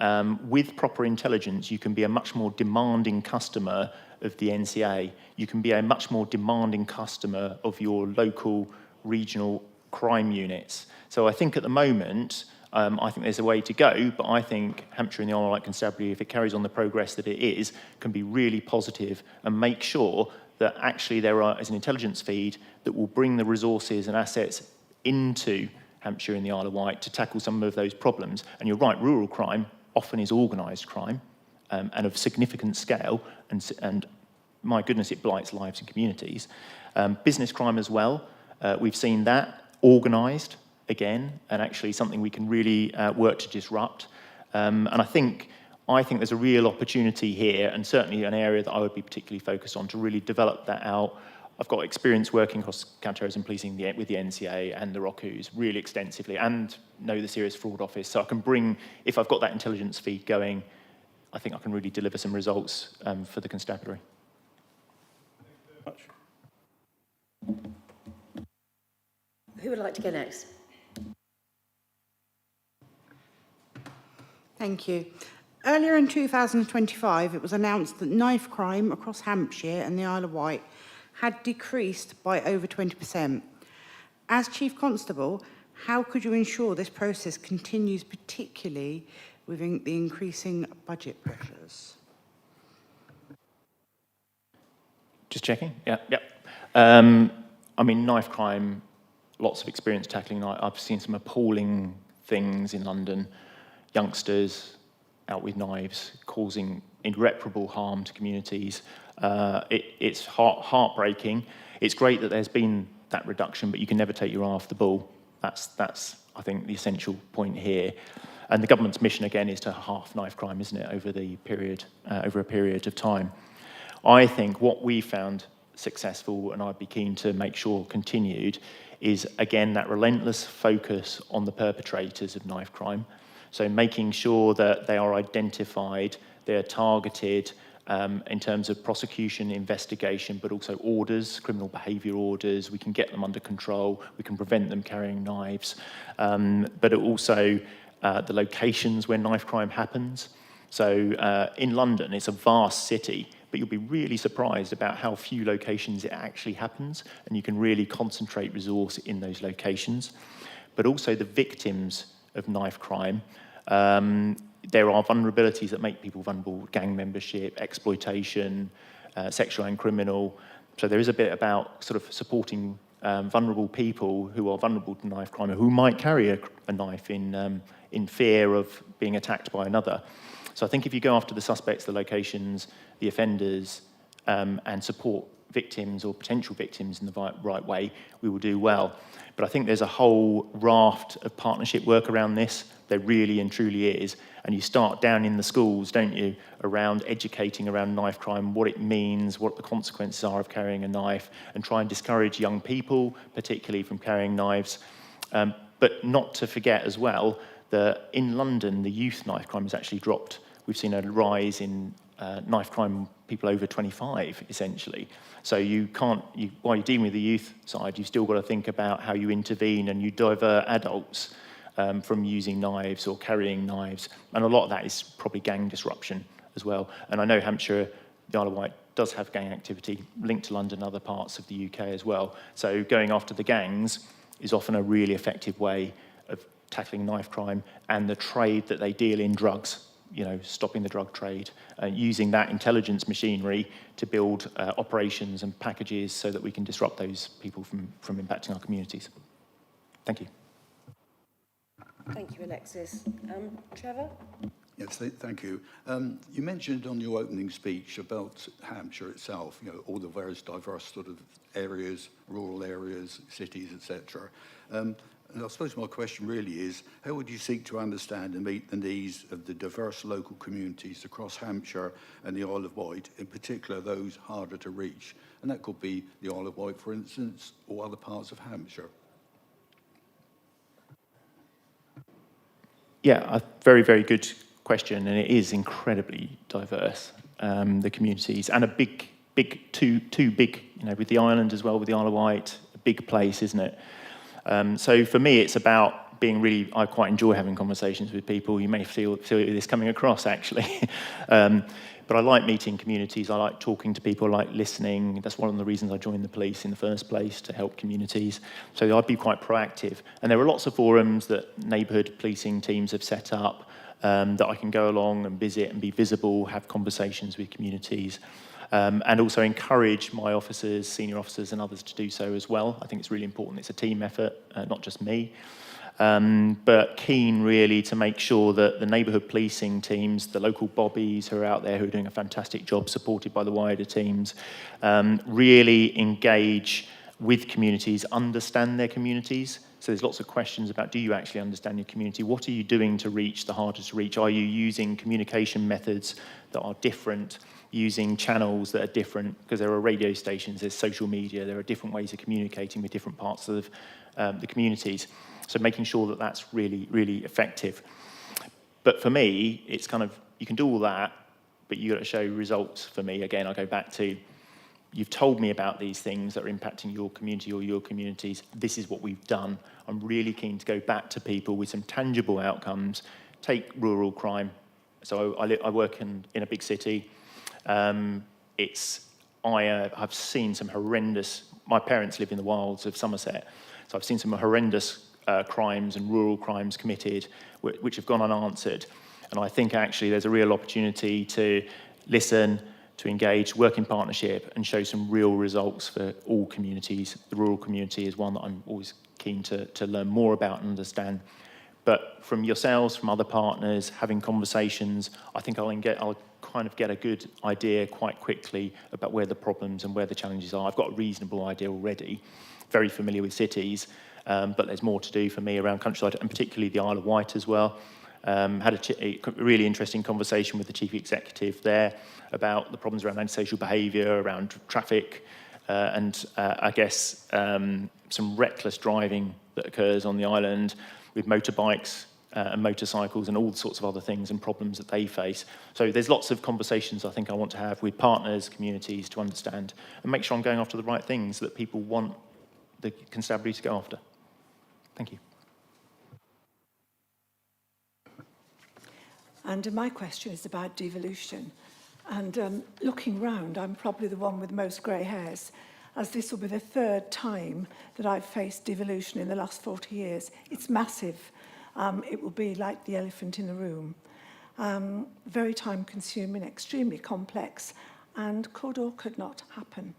with proper intelligence, you can be a much more demanding customer of the NCA. You can be a much more demanding customer of your local regional crime units. So I think at the moment, I think there's a way to go, but I think Hampshire and the Isle of Wight Constabulary, if it carries on the progress that it is, can be really positive and make sure that actually there is an intelligence feed that will bring the resources and assets into Hampshire and the Isle of Wight to tackle some of those problems. And you're right, rural crime often is organised crime and of significant scale, and my goodness, it blights lives and communities. Business crime as well, we've seen that organised again, and actually something we can really work to disrupt. And I think there's a real opportunity here, and certainly an area that I would be particularly focused on to really develop that out. I've got experience working across counter-terrorism policing with the NCA and the ROCUs really extensively, and know the Serious Fraud Office, so I can bring, if I've got that intelligence feed going, I think I can really deliver some results for the constabulary. Thank you very much. Who would like to go next? Thank you. Earlier in 2025, it was announced that knife crime across Hampshire and the Isle of Wight had decreased by over 20%. As Chief Constable, how could you ensure this process continues, particularly with the increasing budget pressures? Just checking, yeah. I mean, knife crime, lots of experience tackling knife. I've seen some appalling things in London. Youngsters out with knives, causing irreparable harm to communities. It's heartbreaking. It's great that there's been that reduction, but you can never take your eye off the ball. That's I think, the essential point here. And the government's mission, again, is to halve knife crime, isn't it, over a period of time. I think what we found successful, and I'd be keen to make sure continued, is, again, that relentless focus on the perpetrators of knife crime. So making sure that they are identified, they're targeted in terms of prosecution, investigation, but also orders, criminal behaviour orders. We can get them under control. We can prevent them carrying knives. But also the locations where knife crime happens. So in London, it's a vast city, but you'll be really surprised about how few locations it actually happens, and you can really concentrate resource in those locations. But also the victims of knife crime. There are vulnerabilities that make people vulnerable: gang membership, exploitation, sexual and criminal. So there is a bit about sort of supporting vulnerable people who are vulnerable to knife crime, or who might carry a knife in fear of being attacked by another. So I think if you go after the suspects, the locations, the offenders, and support victims or potential victims in the right way, we will do well. But I think there's a whole raft of partnership work around this. There really and truly is. And you start down in the schools, don't you, around educating around knife crime, what it means, what the consequences are of carrying a knife, and try and discourage young people, particularly from carrying knives. But not to forget as well that in London, the youth knife crime has actually dropped. We've seen a rise in knife crime, people over 25, essentially. So you can't, while you're dealing with the youth side, you've still got to think about how you intervene and you divert adults from using knives or carrying knives. And a lot of that is probably gang disruption as well. And I know Hampshire, the Isle of Wight does have gang activity linked to London and other parts of the UK as well. So going after the gangs is often a really effective way of tackling knife crime and the trade that they deal in drugs, you know, stopping the drug trade, using that intelligence machinery to build operations and packages so that we can disrupt those people from impacting our communities. Thank you. Thank you, Alexis. Trevor? Yes, thank you. You mentioned on your opening speech about Hampshire itself, you know, all the various diverse sort of areas, rural areas, cities, etc. And I suppose my question really is, how would you seek to understand and meet the needs of the diverse local communities across Hampshire and the Isle of Wight, in particular those harder to reach? And that could be the Isle of Wight, for instance, or other parts of Hampshire. Yeah, a very, very good question, and it is incredibly diverse, the communities, and a big, too big, you know, with the island as well, with the Isle of Wight, a big place, isn't it? So for me, it's about being really, I quite enjoy having conversations with people. You may feel this coming across, actually. But I like meeting communities, I like talking to people, I like listening. That's one of the reasons I joined the police in the first place, to help communities. So I'd be quite proactive. And there are lots of forums that neighbourhood policing teams have set up that I can go along and visit and be visible, have conversations with communities. And also encourage my officers, senior officers and others to do so as well. I think it's really important. It's a team effort, not just me. But keen really to make sure that the neighbourhood policing teams, the local bobbies who are out there who are doing a fantastic job supported by the wider teams, really engage with communities, understand their communities. So there's lots of questions about, do you actually understand your community? What are you doing to reach the hardest to reach? Are you using communication methods that are different, using channels that are different? Because there are radio stations, there's social media, there are different ways of communicating with different parts of the communities. So making sure that that's really, really effective. But for me, it's kind of, you can do all that, but you've got to show results for me. Again, I go back to, you've told me about these things that are impacting your community or your communities. This is what we've done. I'm really keen to go back to people with some tangible outcomes. Take rural crime. So I work in a big city. I've seen some horrendous, my parents live in the wilds of Somerset, so I've seen some horrendous crimes and rural crimes committed which have gone unanswered. And I think actually there's a real opportunity to listen, to engage, work in partnership and show some real results for all communities. The rural community is one that I'm always keen to learn more about and understand. But from yourselves, from other partners, having conversations, I think I'll kind of get a good idea quite quickly about where the problems and where the challenges are. I've got a reasonable idea already, very familiar with cities, but there's more to do for me around countryside, and particularly the Isle of Wight as well. Had a really interesting conversation with the chief executive there about the problems around antisocial behaviour, around traffic, and I guess some reckless driving that occurs on the island with motorbikes and motorcycles and all sorts of other things and problems that they face. So there's lots of conversations I think I want to have with partners, communities, to understand and make sure I'm going after the right things that people want the constabulary to go after. Thank you. And my question is about devolution. And looking round, I'm probably the one with most grey hairs, as this will be the third time that I've faced devolution in the last 40 years. It's massive. It will be like the elephant in the room. Very time-consuming, extremely complex, and could or could not happen.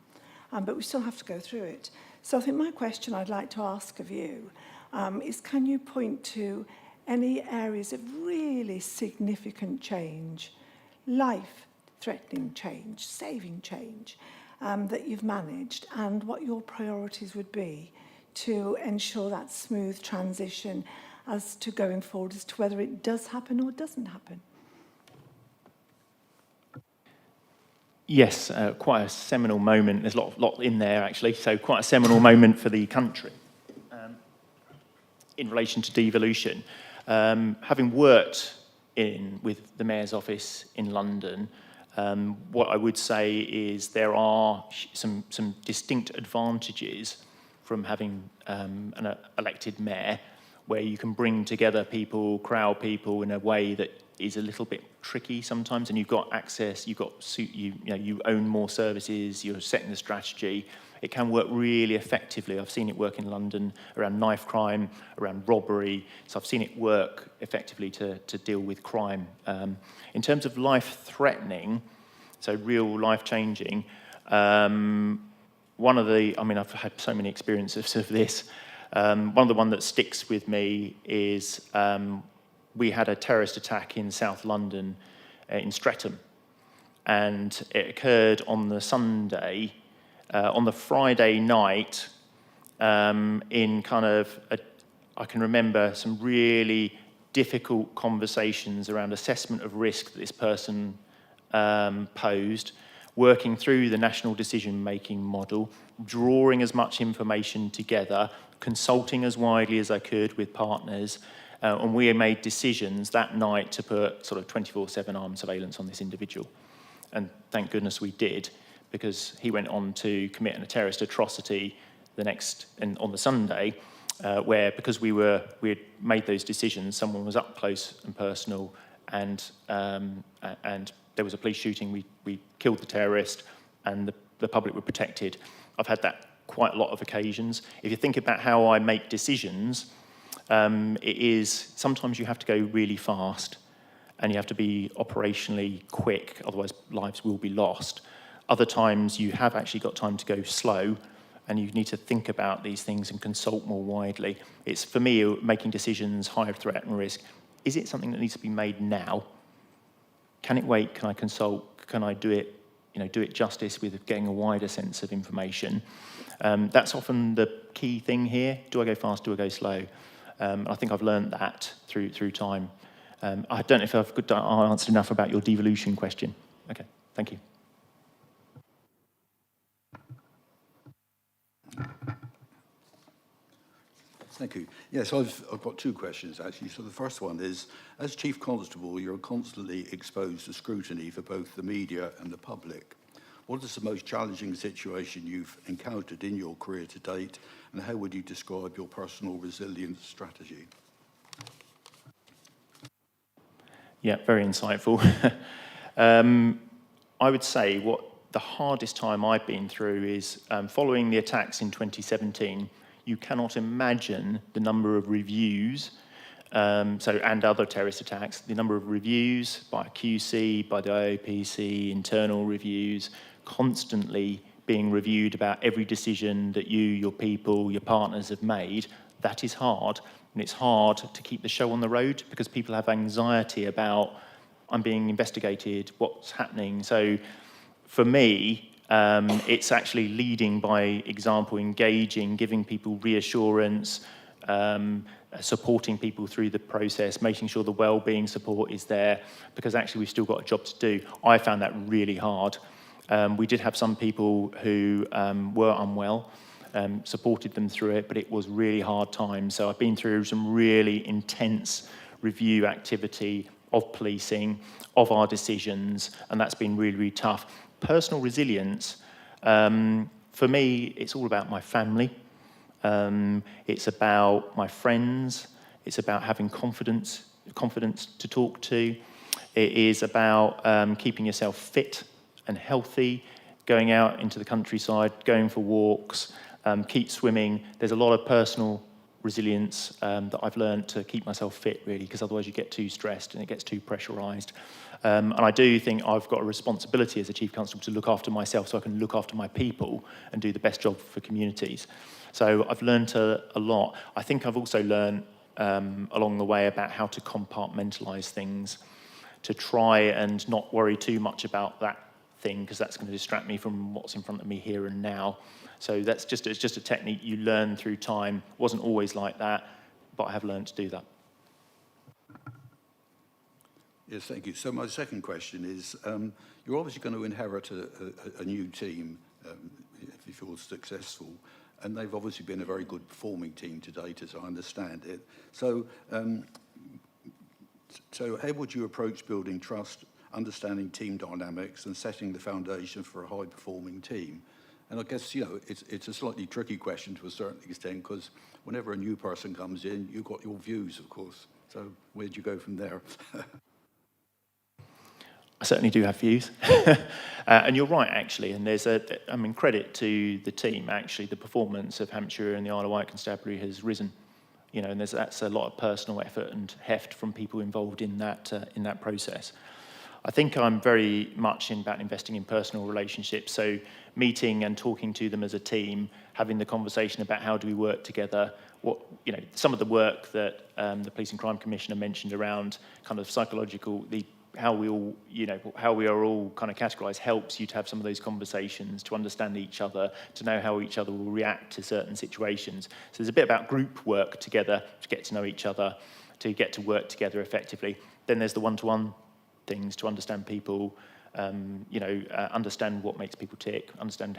But we still have to go through it. So I think my question I'd like to ask of you is, can you point to any areas of really significant change, life-threatening change, saving change, that you've managed, and what your priorities would be to ensure that smooth transition as to going forward, as to whether it does happen or doesn't happen? Yes, quite a seminal moment. There's a lot in there, actually. So quite a seminal moment for the country in relation to devolution. Having worked with the Mayor's office in London, what I would say is there are some distinct advantages from having an elected mayor, where you can bring together people, crowd people in a way that is a little bit tricky sometimes, and you've got access, you own more services, you're setting the strategy. It can work really effectively. I've seen it work in London around knife crime, around robbery. So I've seen it work effectively to deal with crime. In terms of life-threatening, so real life-changing, I've had so many experiences of this. One of the ones that sticks with me is we had a terrorist attack in South London, in Streatham, and it occurred on the Sunday. On the Friday night, I can remember some really difficult conversations around assessment of risk that this person posed, working through the national decision-making model, drawing as much information together, consulting as widely as I could with partners, and we made decisions that night to put sort of 24/7 armed surveillance on this individual. And thank goodness we did, because he went on to commit a terrorist atrocity on the Sunday, where because we had made those decisions, someone was up close and personal, and there was a police shooting. We killed the terrorist, and the public were protected. I've had that quite a lot of occasions. If you think about how I make decisions, it is sometimes you have to go really fast, and you have to be operationally quick, otherwise lives will be lost. Other times you have actually got time to go slow, and you need to think about these things and consult more widely. It's, for me, making decisions, higher threat and risk. Is it something that needs to be made now? Can it wait? Can I consult? Can I do it justice with getting a wider sense of information? That's often the key thing here. Do I go fast? Do I go slow? I think I've learned that through time. I don't know if I've answered enough about your devolution question. Okay, thank you. Thank you. Yes, I've got two questions, actually. So the first one is, as Chief Constable, you're constantly exposed to scrutiny for both the media and the public. What is the most challenging situation you've encountered in your career to date, and how would you describe your personal resilience strategy? Yeah, very insightful. I would say what the hardest time I've been through is following the attacks in 2017. You cannot imagine the number of reviews, and other terrorist attacks, the number of reviews by QC, by the IOPC, internal reviews, constantly being reviewed about every decision that you, your people, your partners have made. That is hard, and it's hard to keep the show on the road because people have anxiety about, I'm being investigated, what's happening. So for me, it's actually leading by example, engaging, giving people reassurance, supporting people through the process, making sure the well-being support is there, because actually we've still got a job to do. I found that really hard. We did have some people who were unwell, supported them through it, but it was really hard time. So I've been through some really intense review activity of policing, of our decisions, and that's been really, really tough. Personal resilience, for me, it's all about my family. It's about my friends. It's about having confidence to talk to. It is about keeping yourself fit and healthy, going out into the countryside, going for walks, keep swimming. There's a lot of personal resilience that I've learned to keep myself fit, really, because otherwise you get too stressed and it gets too pressurised. And I do think I've got a responsibility as a Chief Constable to look after myself so I can look after my people and do the best job for communities. So I've learned a lot. I think I've also learned along the way about how to compartmentalise things, to try and not worry too much about that thing, because that's going to distract me from what's in front of me here and now. So it's just a technique you learn through time. It wasn't always like that, but I have learned to do that. Yes, thank you. So my second question is, you're obviously going to inherit a new team if you're successful, and they've obviously been a very good performing team to date, as I understand it. So, so how would you approach building trust, understanding team dynamics, and setting the foundation for a high-performing team? And I guess, you know, it's a slightly tricky question to a certain extent, because whenever a new person comes in, you've got your views, of course. So where do you go from there? I certainly do have views. And you're right, actually, and there's credit to the team, actually. The performance of Hampshire and the Isle of Wight Constabulary has risen, you know, and that's a lot of personal effort and heft from people involved in that process. I think I'm very much about investing in personal relationships, so meeting and talking to them as a team, having the conversation about how do we work together, what, you know, some of the work that the Police and Crime Commissioner mentioned around kind of psychological, how we all, you know, how we are all kind of categorised helps you to have some of those conversations, to understand each other, to know how each other will react to certain situations. So there's a bit about group work together to get to know each other, to get to work together effectively. Then there's the one-to-one things to understand people, understand what makes people tick, understand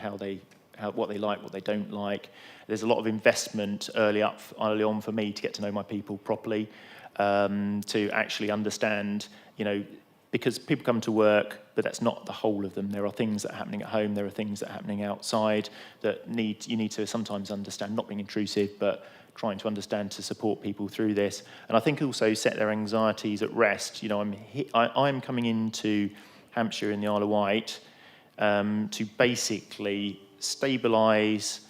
what they like, what they don't like. There's a lot of investment early on for me to get to know my people properly, to actually understand, you know, because people come to work, but that's not the whole of them. There are things that are happening at home, there are things that are happening outside that you need to sometimes understand, not being intrusive, but trying to understand to support people through this. And I think also set their anxieties at rest. You know, I'm coming into Hampshire in the Isle of Wight to basically stabilise,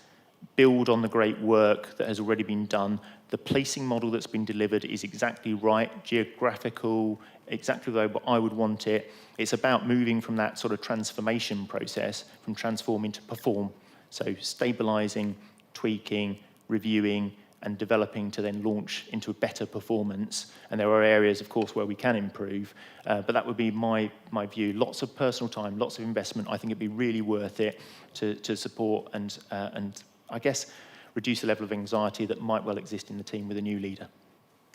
build on the great work that has already been done. The policing model that's been delivered is exactly right, geographical, exactly the way I would want it. It's about moving from that sort of transformation process, from transforming to perform. So stabilising, tweaking, reviewing, and developing to then launch into a better performance. And there are areas, of course, where we can improve, but that would be my view. Lots of personal time, lots of investment. I think it'd be really worth it to support and I guess reduce the level of anxiety that might well exist in the team with a new leader.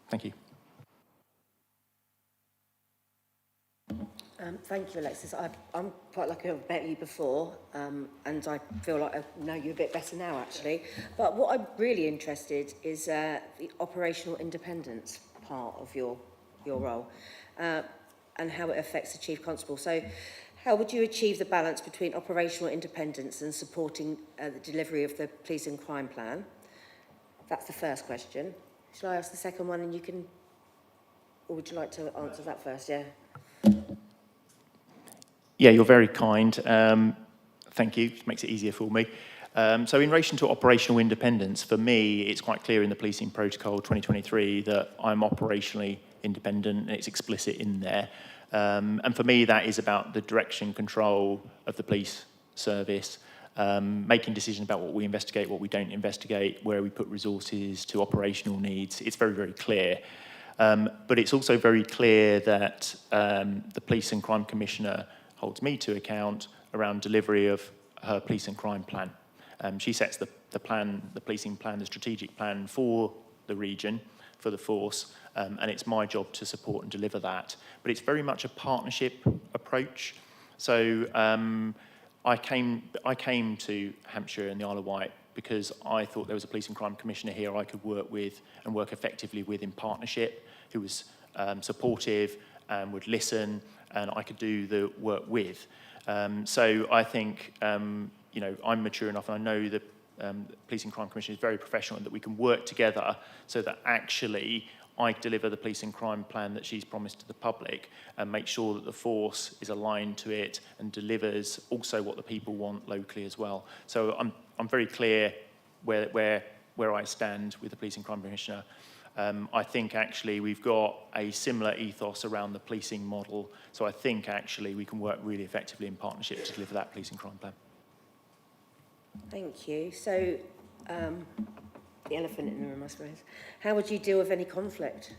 Thank you. Thank you, Alexis. I'm quite lucky I've met you before, and I feel like I know you a bit better now, actually. But what I'm really interested is the operational independence part of your role, and how it affects the Chief Constable. So how would you achieve the balance between operational independence and supporting the delivery of the police and crime plan? That's the first question. Shall I ask the second one and you can, or would you like to answer that first? Yeah. Yeah, you're very kind. Thank you. It makes it easier for me. So in relation to operational independence, for me, it's quite clear in the Policing Protocol 2023 that I'm operationally independent, and it's explicit in there. And for me, that is about the direction control of the police service, making decisions about what we investigate, what we don't investigate, where we put resources to operational needs. It's very, very clear. But it's also very clear that the Police and Crime Commissioner holds me to account around delivery of her police and crime plan. She sets the plan, the policing plan, the strategic plan for the region, for the force, and it's my job to support and deliver that. But it's very much a partnership approach. So I came to Hampshire and the Isle of Wight because I thought there was a police and crime commissioner here I could work with and work effectively with in partnership, who was supportive and would listen, and I could do the work with. So I think, you know, I'm mature enough, and I know the Police and Crime Commission is very professional, and that we can work together so that actually I deliver the police and crime plan that she's promised to the public, and make sure that the force is aligned to it and delivers also what the people want locally as well. So I'm very clear where I stand with the Police and Crime Commissioner. I think actually we've got a similar ethos around the policing model, so I think actually we can work really effectively in partnership to deliver that police and crime plan. Thank you. So, the elephant in the room, I suppose. How would you deal with any conflict?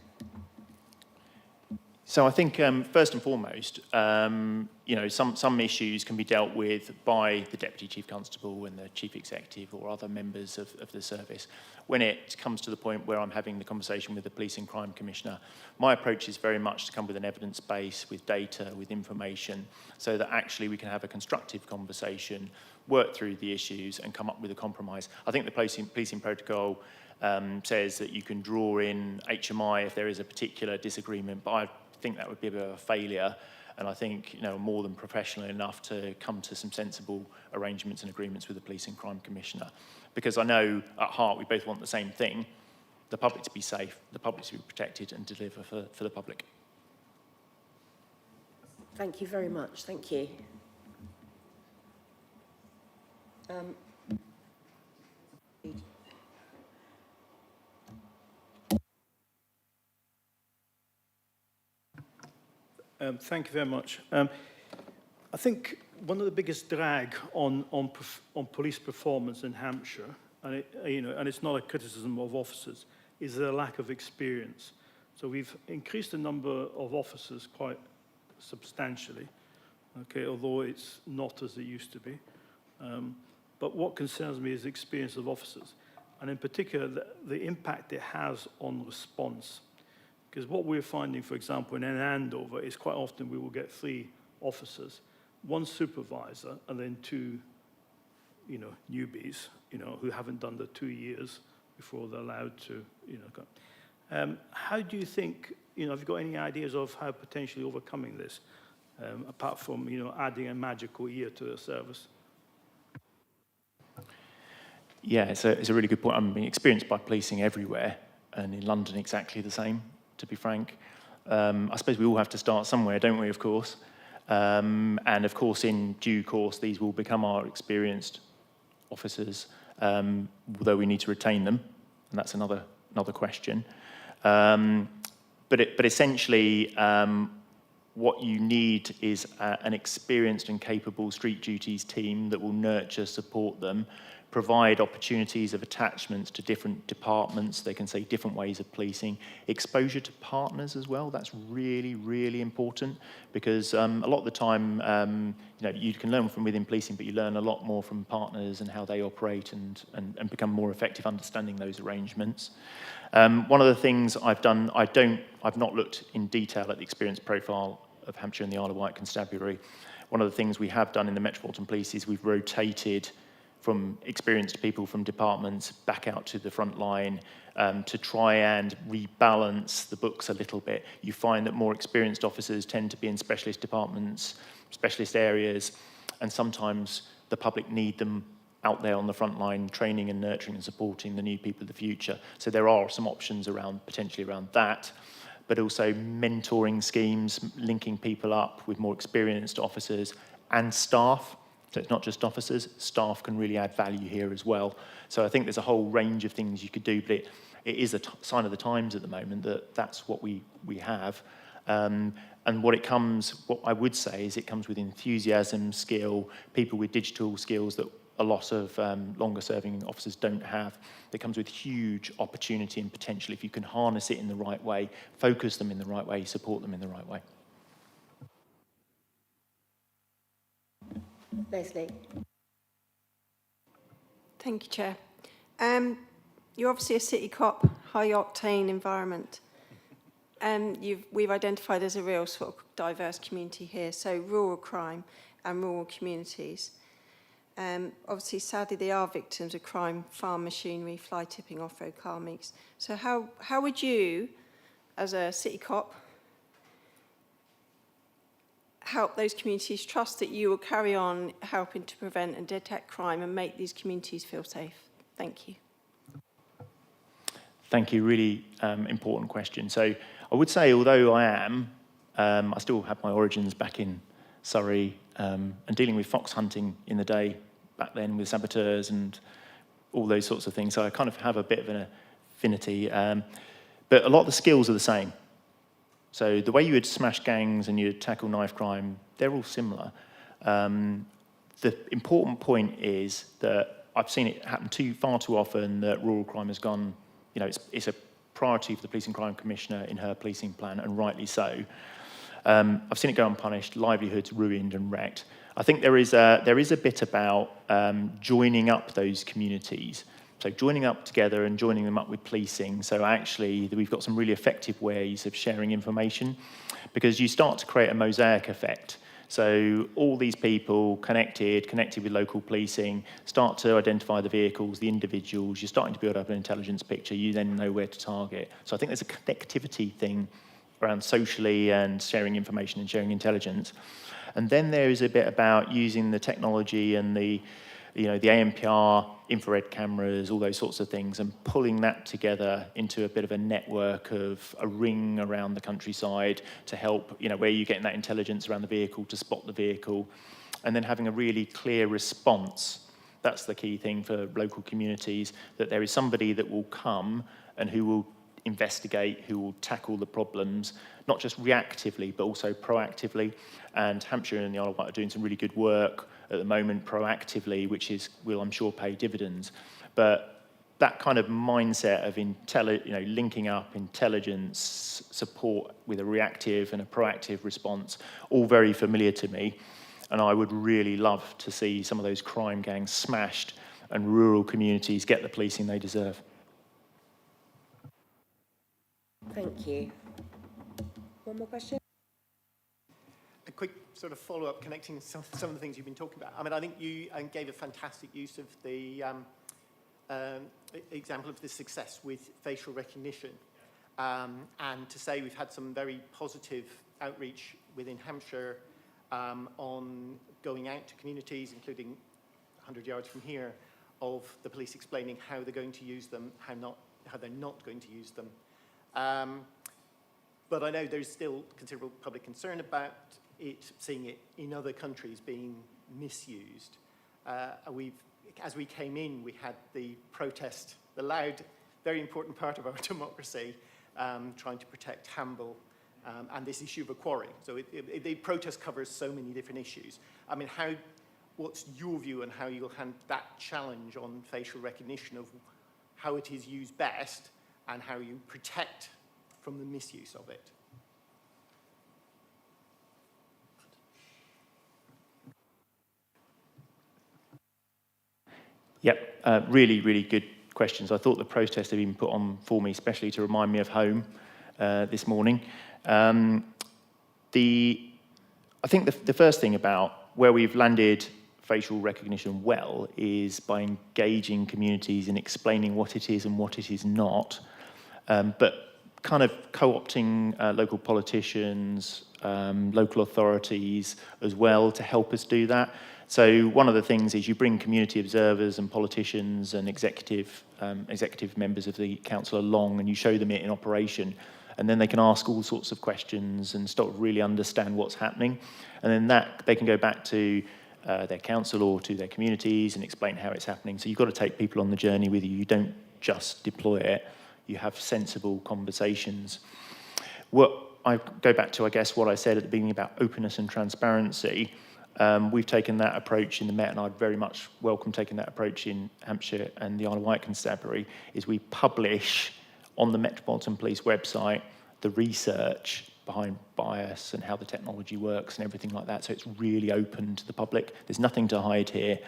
So I think first and foremost, you know, some issues can be dealt with by the Deputy Chief Constable and the Chief Executive or other members of the service. When it comes to the point where I'm having the conversation with the Police and Crime Commissioner, my approach is very much to come with an evidence base, with data, with information, so that actually we can have a constructive conversation, work through the issues and come up with a compromise. I think the policing protocol says that you can draw in HMI if there is a particular disagreement, but I think that would be a bit of a failure. And I think, are more than professional enough to come to some sensible arrangements and agreements with the Police and Crime Commissioner. Because I know at heart we both want the same thing, the public to be safe, the public to be protected and deliver for the public. Thank you very much. Thank you. Thank you very much. I think one of the biggest drag on police performance in Hampshire, and it's not a criticism of officers, is their lack of experience. So we've increased the number of officers quite substantially, okay, although it's not as it used to be. But what concerns me is the experience of officers, and in particular the impact it has on response. Because what we're finding, for example, in Andover is quite often we will get 3 officers, 1 supervisor, and then 2, newbies, who haven't done the 2 years before they're allowed to, go. How do you think, have you got any ideas of how potentially overcoming this, apart from, adding a magical year to the service? Yeah, it's a really good point. I'm being experienced by policing everywhere, and in London exactly the same, to be frank. I suppose we all have to start somewhere, don't we, of course? And of course, in due course, these will become our experienced officers, although we need to retain them, and that's another question. But essentially, what you need is an experienced and capable street duties team that will nurture, support them, provide opportunities of attachments to different departments. They can say different ways of policing. Exposure to partners as well, that's really, really important, because a lot of the time, you can learn from within policing, but you learn a lot more from partners and how they operate and become more effective understanding those arrangements. One of the things I've done, I've not looked in detail at the experience profile of Hampshire and the Isle of Wight Constabulary. One of the things we have done in the Metropolitan Police is we've rotated from experienced people from departments back out to the front line to try and rebalance the books a little bit. You find that more experienced officers tend to be in specialist departments, specialist areas, and sometimes the public need them out there on the front line, training and nurturing and supporting the new people of the future. So there are some options potentially around that, but also mentoring schemes, linking people up with more experienced officers and staff. So it's not just officers, staff can really add value here as well. So I think there's a whole range of things you could do, but it is a sign of the times at the moment that that's what we have. And what I would say is it comes with enthusiasm, skill, people with digital skills that a lot of longer serving officers don't have. It comes with huge opportunity and potential if you can harness it in the right way, focus them in the right way, support them in the right way. Leslie. Thank you, Chair. You're obviously a city cop, high-octane environment. We've identified as a real sort of diverse community here, so rural crime and rural communities. Obviously, sadly, they are victims of crime, farm machinery, fly tipping, off-road car meets. So how would you, as a city cop, help those communities trust that you will carry on helping to prevent and detect crime and make these communities feel safe? Thank you. Thank you, really important question. So I would say, although I still have my origins back in Surrey and dealing with fox hunting in the day back then with saboteurs and all those sorts of things. So I kind of have a bit of an affinity, but a lot of the skills are the same. So the way you would smash gangs and you'd tackle knife crime, they're all similar. The important point is that I've seen it happen far too often that rural crime has gone, it's a priority for the Police and Crime Commissioner in her policing plan, and rightly so. I've seen it go unpunished, livelihoods ruined and wrecked. I think there is a bit about joining up those communities. So joining up together and joining them up with policing. So actually, we've got some really effective ways of sharing information, because you start to create a mosaic effect. So all these people connected with local policing, start to identify the vehicles, the individuals, you're starting to build up an intelligence picture, you then know where to target. So I think there's a connectivity thing around socially and sharing information and sharing intelligence. And then there is a bit about using the technology and the ANPR, infrared cameras, all those sorts of things, and pulling that together into a bit of a network of a ring around the countryside to help, where you're getting that intelligence around the vehicle to spot the vehicle, and then having a really clear response. That's the key thing for local communities, that there is somebody that will come and who will investigate, who will tackle the problems, not just reactively, but also proactively. And Hampshire and the Isle of Wight are doing some really good work at the moment proactively, which will, I'm sure, pay dividends. But that kind of mindset of linking up intelligence support with a reactive and a proactive response, all very familiar to me. And I would really love to see some of those crime gangs smashed and rural communities get the policing they deserve. Thank you. One more question? A quick sort of follow-up connecting some of the things you've been talking about. I mean, I think you gave a fantastic use of the example of the success with facial recognition. And to say we've had some very positive outreach within Hampshire on going out to communities, including 100 yards from here, of the police explaining how they're going to use them, how they're not going to use them. But I know there's still considerable public concern about seeing it in other countries being misused. As we came in, we had the protest, the loud, very important part of our democracy, trying to protect Hamble and this issue of a quarry. So the protest covers so many different issues. I mean, what's your view on how you'll handle that challenge on facial recognition of how it is used best and how you protect from the misuse of it? Yep, really, really good questions. I thought the protest had been put on for me, especially to remind me of home this morning. I think the first thing about where we've landed facial recognition well is by engaging communities in explaining what it is and what it is not, but kind of co-opting local politicians, local authorities as well to help us do that. So one of the things is you bring community observers and politicians and executive members of the council along, and you show them it in operation, and then they can ask all sorts of questions and start to really understand what's happening. And then that they can go back to their council or to their communities and explain how it's happening. So you've got to take people on the journey with you. You don't just deploy it. You have sensible conversations. What I go back to, I guess, what I said at the beginning about openness and transparency. We've taken that approach in the Met, and I'd very much welcome taking that approach in Hampshire and the Isle of Wight Constabulary, is we publish on the Metropolitan Police website the research behind bias and how the technology works and everything like that. So it's really open to the public. There's nothing to hide here.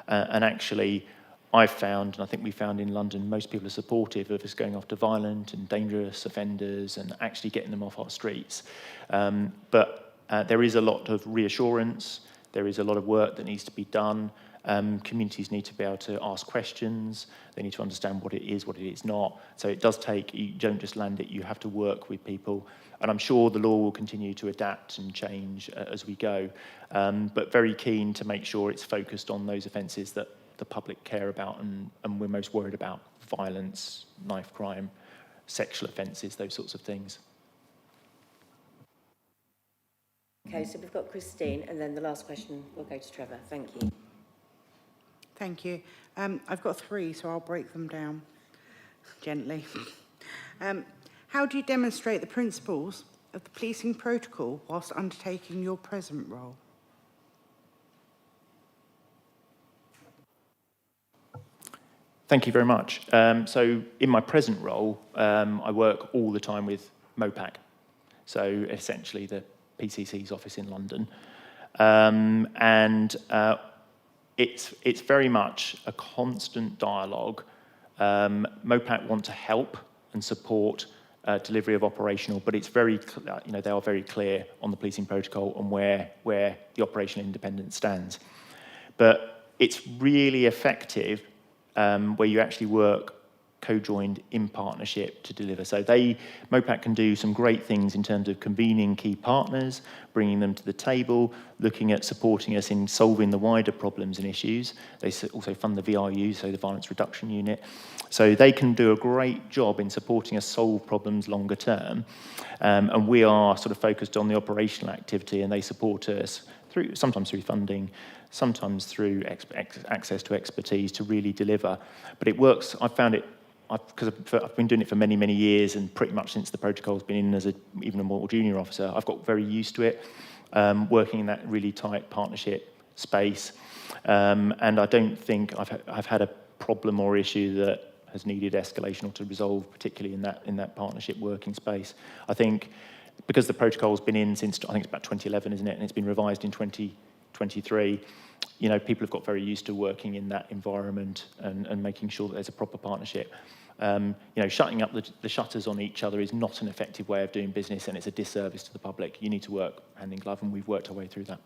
And actually, I've found, and I think we found in London, most people are supportive of us going after violent and dangerous offenders and actually getting them off our streets. But there is a lot of reassurance. There is a lot of work that needs to be done. Communities need to be able to ask questions. They need to understand what it is not. So it does take, you don't just land it, you have to work with people. And I'm sure the law will continue to adapt and change as we go. But very keen to make sure it's focused on those offences that the public care about and we're most worried about: violence, knife crime, sexual offences, those sorts of things. Okay, so we've got Christine, and then the last question will go to Trevor. Thank you. Thank you. I've got three, so I'll break them down gently. How do you demonstrate the principles of the policing protocol whilst undertaking your present role? Thank you very much. So in my present role, I work all the time with MOPAC, so essentially the PCC's office in London. It's very much a constant dialogue. MOPAC want to help and support delivery of operational, but it's very, they are very clear on the policing protocol and where the operational independence stands. But it's really effective where you actually work co-joined in partnership to deliver. So MOPAC can do some great things in terms of convening key partners, bringing them to the table, looking at supporting us in solving the wider problems and issues. They also fund the VRU, so the Violence Reduction Unit. So they can do a great job in supporting us solve problems longer term. And we are sort of focused on the operational activity, and they support us sometimes through funding, sometimes through access to expertise to really deliver. But it works. I've found it, because I've been doing it for many, many years, and pretty much since the protocol's been in as even a more junior officer, I've got very used to it, working in that really tight partnership space. And I don't think I've had a problem or issue that has needed escalation or to resolve, particularly in that partnership working space. I think because the protocol's been in since, I think it's about 2011, isn't it? And it's been revised in 2023. You know, people have got very used to working in that environment and making sure that there's a proper partnership. You know, shutting up the shutters on each other is not an effective way of doing business, and it's a disservice to the public. You need to work hand in glove, and we've worked our way through that.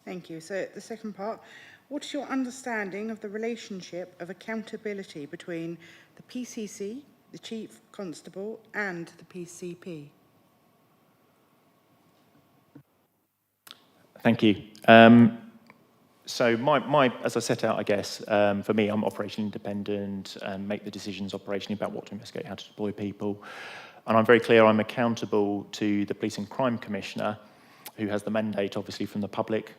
Thank you. So the second part, what is your understanding of the relationship of accountability between the PCC, the Chief Constable, and the PCP? Thank you. So as I set out, I guess, for me, I'm operationally independent and make the decisions operationally about what to investigate, how to deploy people. And I'm very clear I'm accountable to the Police and Crime Commissioner, who has the mandate, obviously, from the public,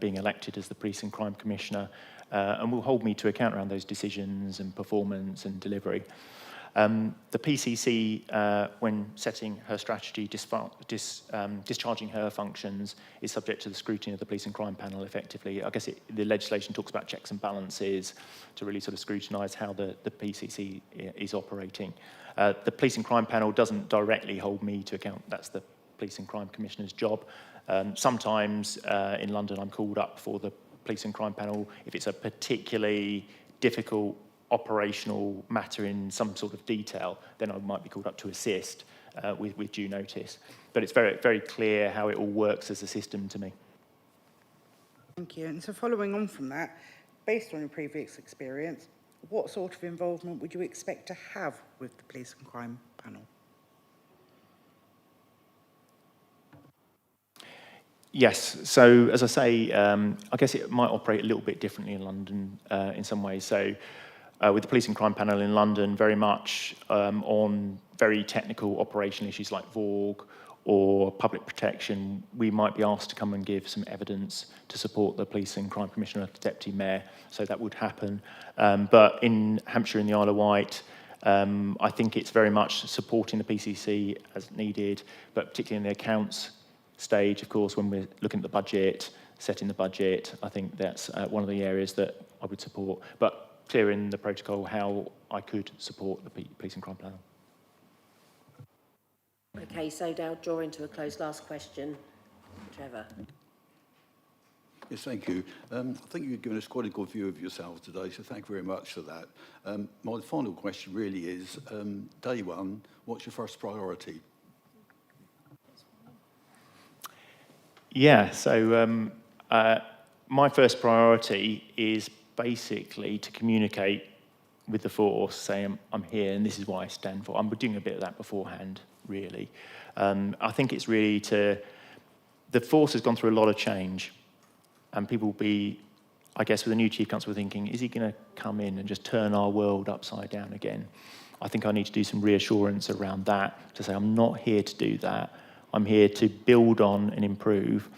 being elected as the Police and Crime Commissioner, and will hold me to account around those decisions and performance and delivery. The PCC, when setting her strategy, discharging her functions, is subject to the scrutiny of the Police and Crime Panel, effectively. I guess the legislation talks about checks and balances to really sort of scrutinise how the PCC is operating. The Police and Crime Panel doesn't directly hold me to account. That's the Police and Crime Commissioner's job. Sometimes in London I'm called up for the Police and Crime Panel if it's a particularly difficult operational matter in some sort of detail, then I might be called up to assist with due notice. But it's very, very clear how it all works as a system to me. Thank you. And so following on from that, based on your previous experience, what sort of involvement would you expect to have with the Police and Crime Panel? Yes, so as I say, I guess it might operate a little bit differently in London in some ways. So with the Police and Crime Panel in London, very much on very technical operational issues like VORG or public protection, we might be asked to come and give some evidence to support the Police and Crime Commissioner, the Deputy Mayor, so that would happen. But in Hampshire and the Isle of Wight, I think it's very much supporting the PCC as needed, but particularly in the accounts stage, of course, when we're looking at the budget, setting the budget, I think that's one of the areas that I would support. But clear in the protocol how I could support the Police and Crime Panel. Okay, so now drawing to a close, last question. Trevor. Yes, thank you. I think you've given us quite a good view of yourself today, so thank you very much for that. My final question really is, day one, what's your first priority? Yeah, so my first priority is basically to communicate with the force, saying I'm here and this is what I stand for. I'm doing a bit of that beforehand, really. I think it's really the force has gone through a lot of change, and people will be, I guess, with the new Chief Constable thinking, is he going to come in and just turn our world upside down again? I think I need to do some reassurance around that, to say I'm not here to do that. I'm here to build on and improve,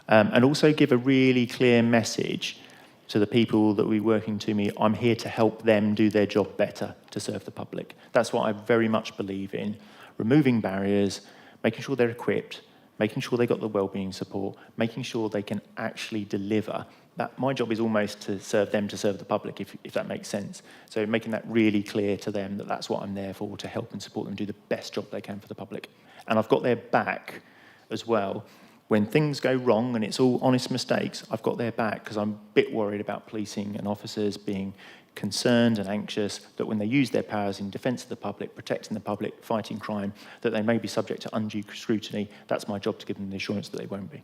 and also give a really clear message to the people that will be working to me. I'm here to help them do their job better, to serve the public. That's what I very much believe in. Removing barriers, making sure they're equipped, making sure they got the wellbeing support, making sure they can actually deliver. That my job is almost to serve them, to serve the public, if that makes sense. So making that really clear to them that that's what I'm there for, to help and support them do the best job they can for the public. And I've got their back as well. When things go wrong and it's all honest mistakes, I've got their back, because I'm a bit worried about policing and officers being concerned and anxious that when they use their powers in defence of the public, protecting the public, fighting crime, that they may be subject to undue scrutiny. That's my job, to give them the assurance that they won't be.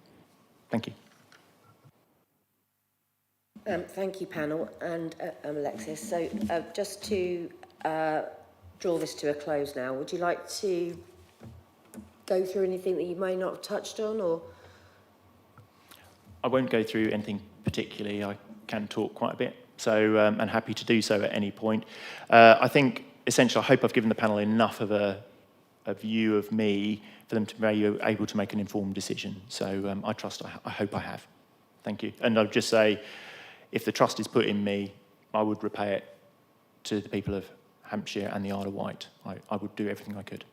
Thank you. Thank you, panel, and Alexis. So just to draw this to a close now, would you like to go through anything that you may not have touched on, or? I won't go through anything particularly. I can talk quite a bit, so and happy to do so at any point. I think essentially, I hope I've given the panel enough of a view of me for them to be able to make an informed decision. So I hope I have. Thank you. And I'll just say, if the trust is put in me, I would repay it to the people of Hampshire and the Isle of Wight. I would do everything I could.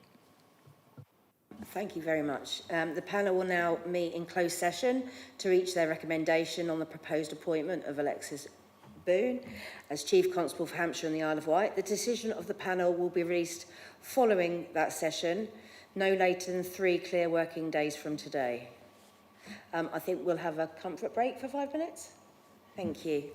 Thank you very much. The panel will now meet in closed session to reach their recommendation on the proposed appointment of Alexis Boone as Chief Constable for Hampshire and the Isle of Wight. The decision of the panel will be released following that session, no later than 3 clear working days from today. I think we'll have a comfort break for 5 minutes. Thank you.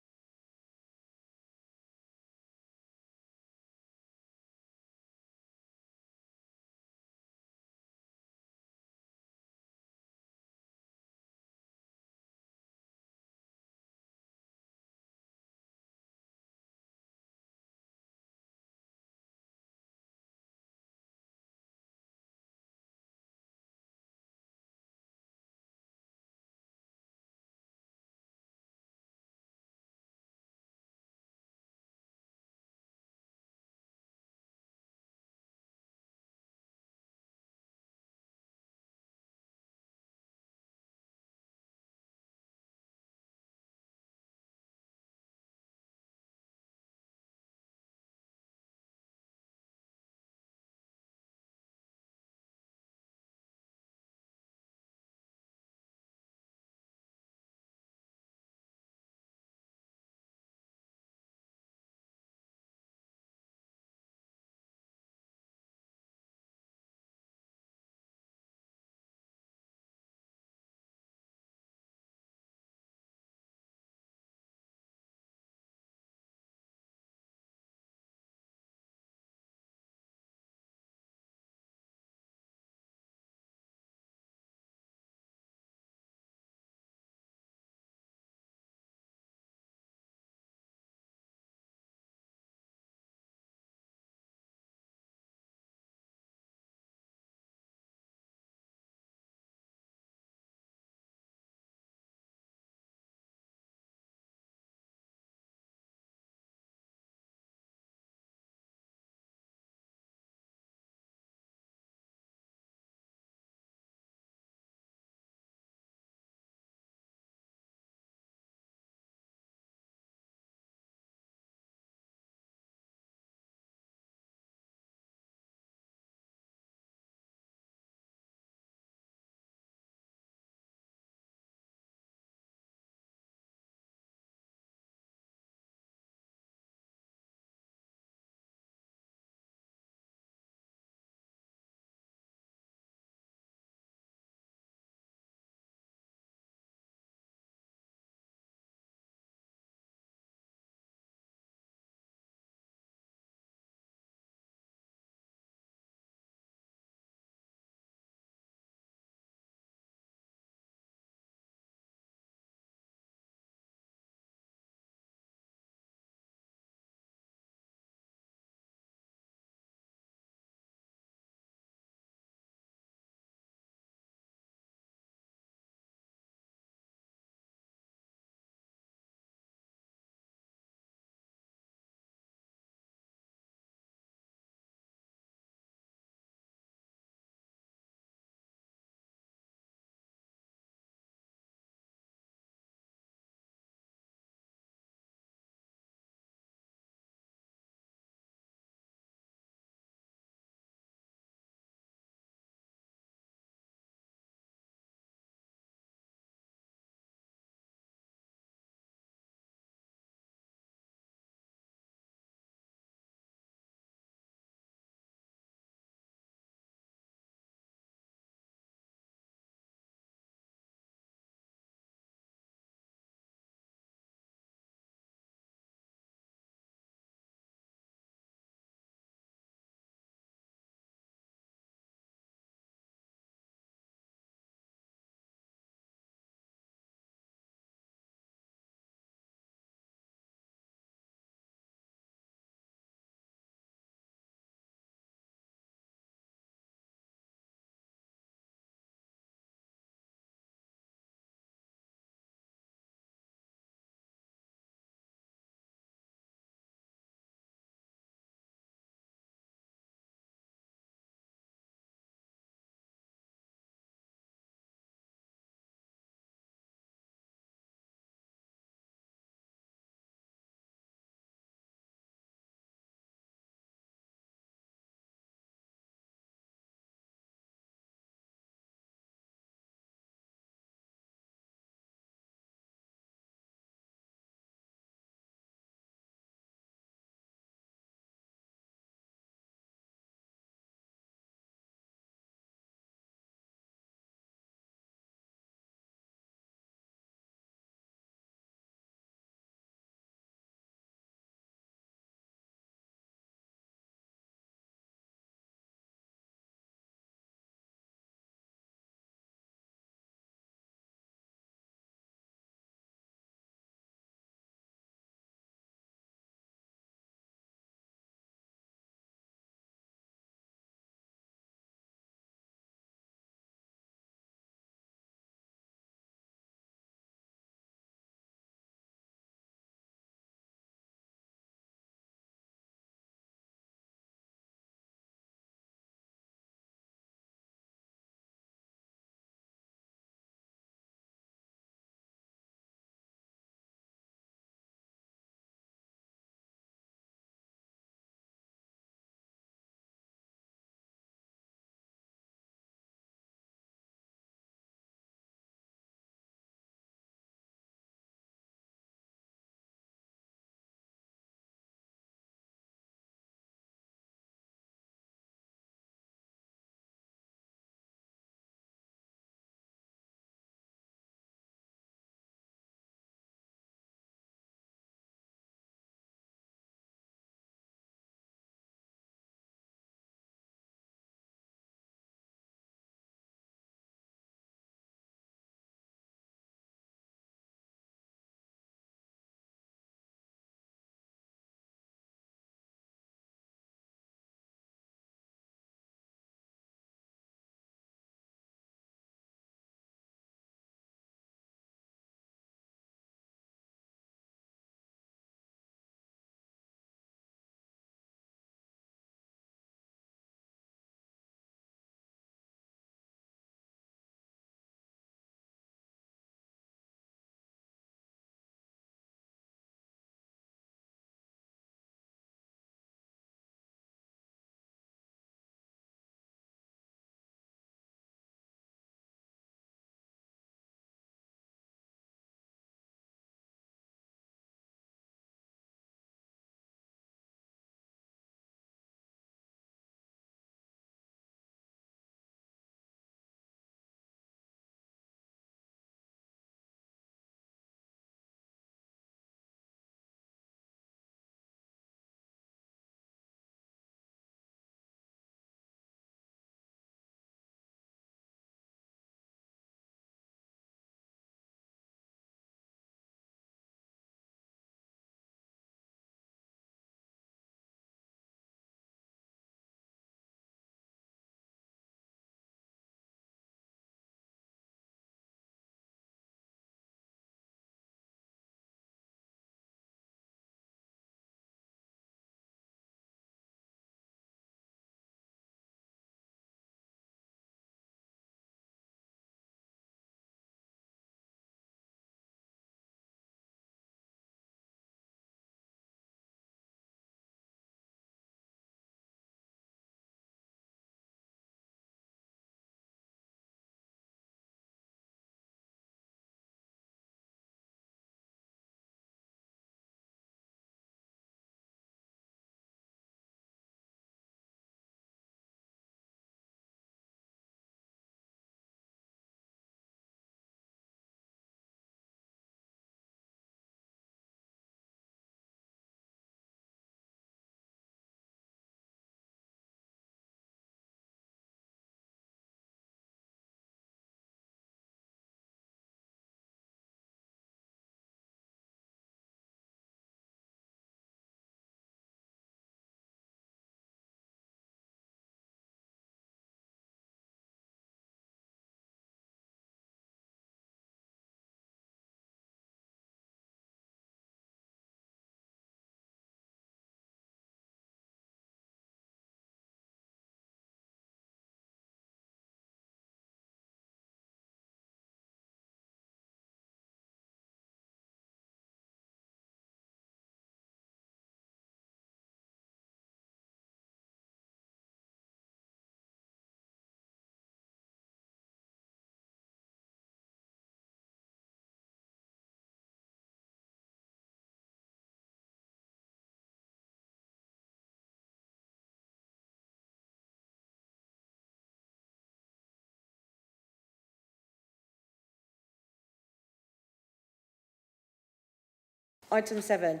item 7.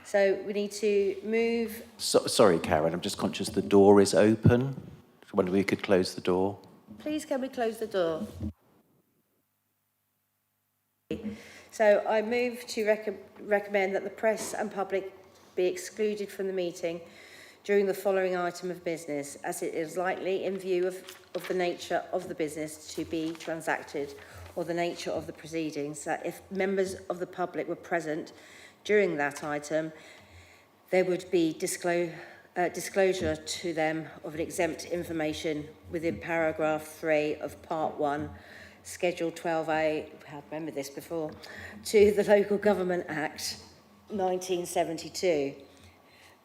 So we need to move. Sorry, Karen, I'm just conscious the door is open. I wonder if we could close the door. Please, can we close the door? So I move to recommend that the press and public be excluded from the meeting during the following item of business, as it is likely, in view of the nature of the business to be transacted or the nature of the proceedings, that if members of the public were present during that item, there would be disclosure to them of an exempt information within paragraph 3 of part 1, schedule 12A, I remember this before, to the Local Government Act 1972,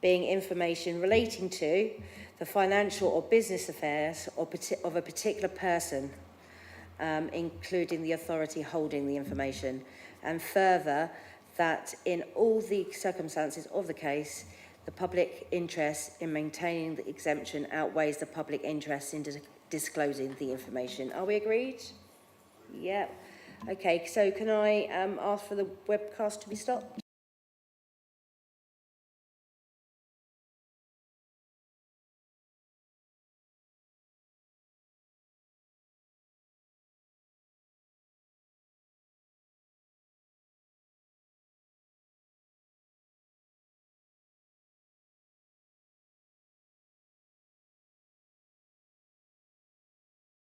being information relating to the financial or business affairs of a particular person, including the authority holding the information, and further, that in all the circumstances of the case, the public interest in maintaining the exemption outweighs the public interest in disclosing the information. Are we agreed? Yeah. Okay, so can I ask for the webcast to be stopped?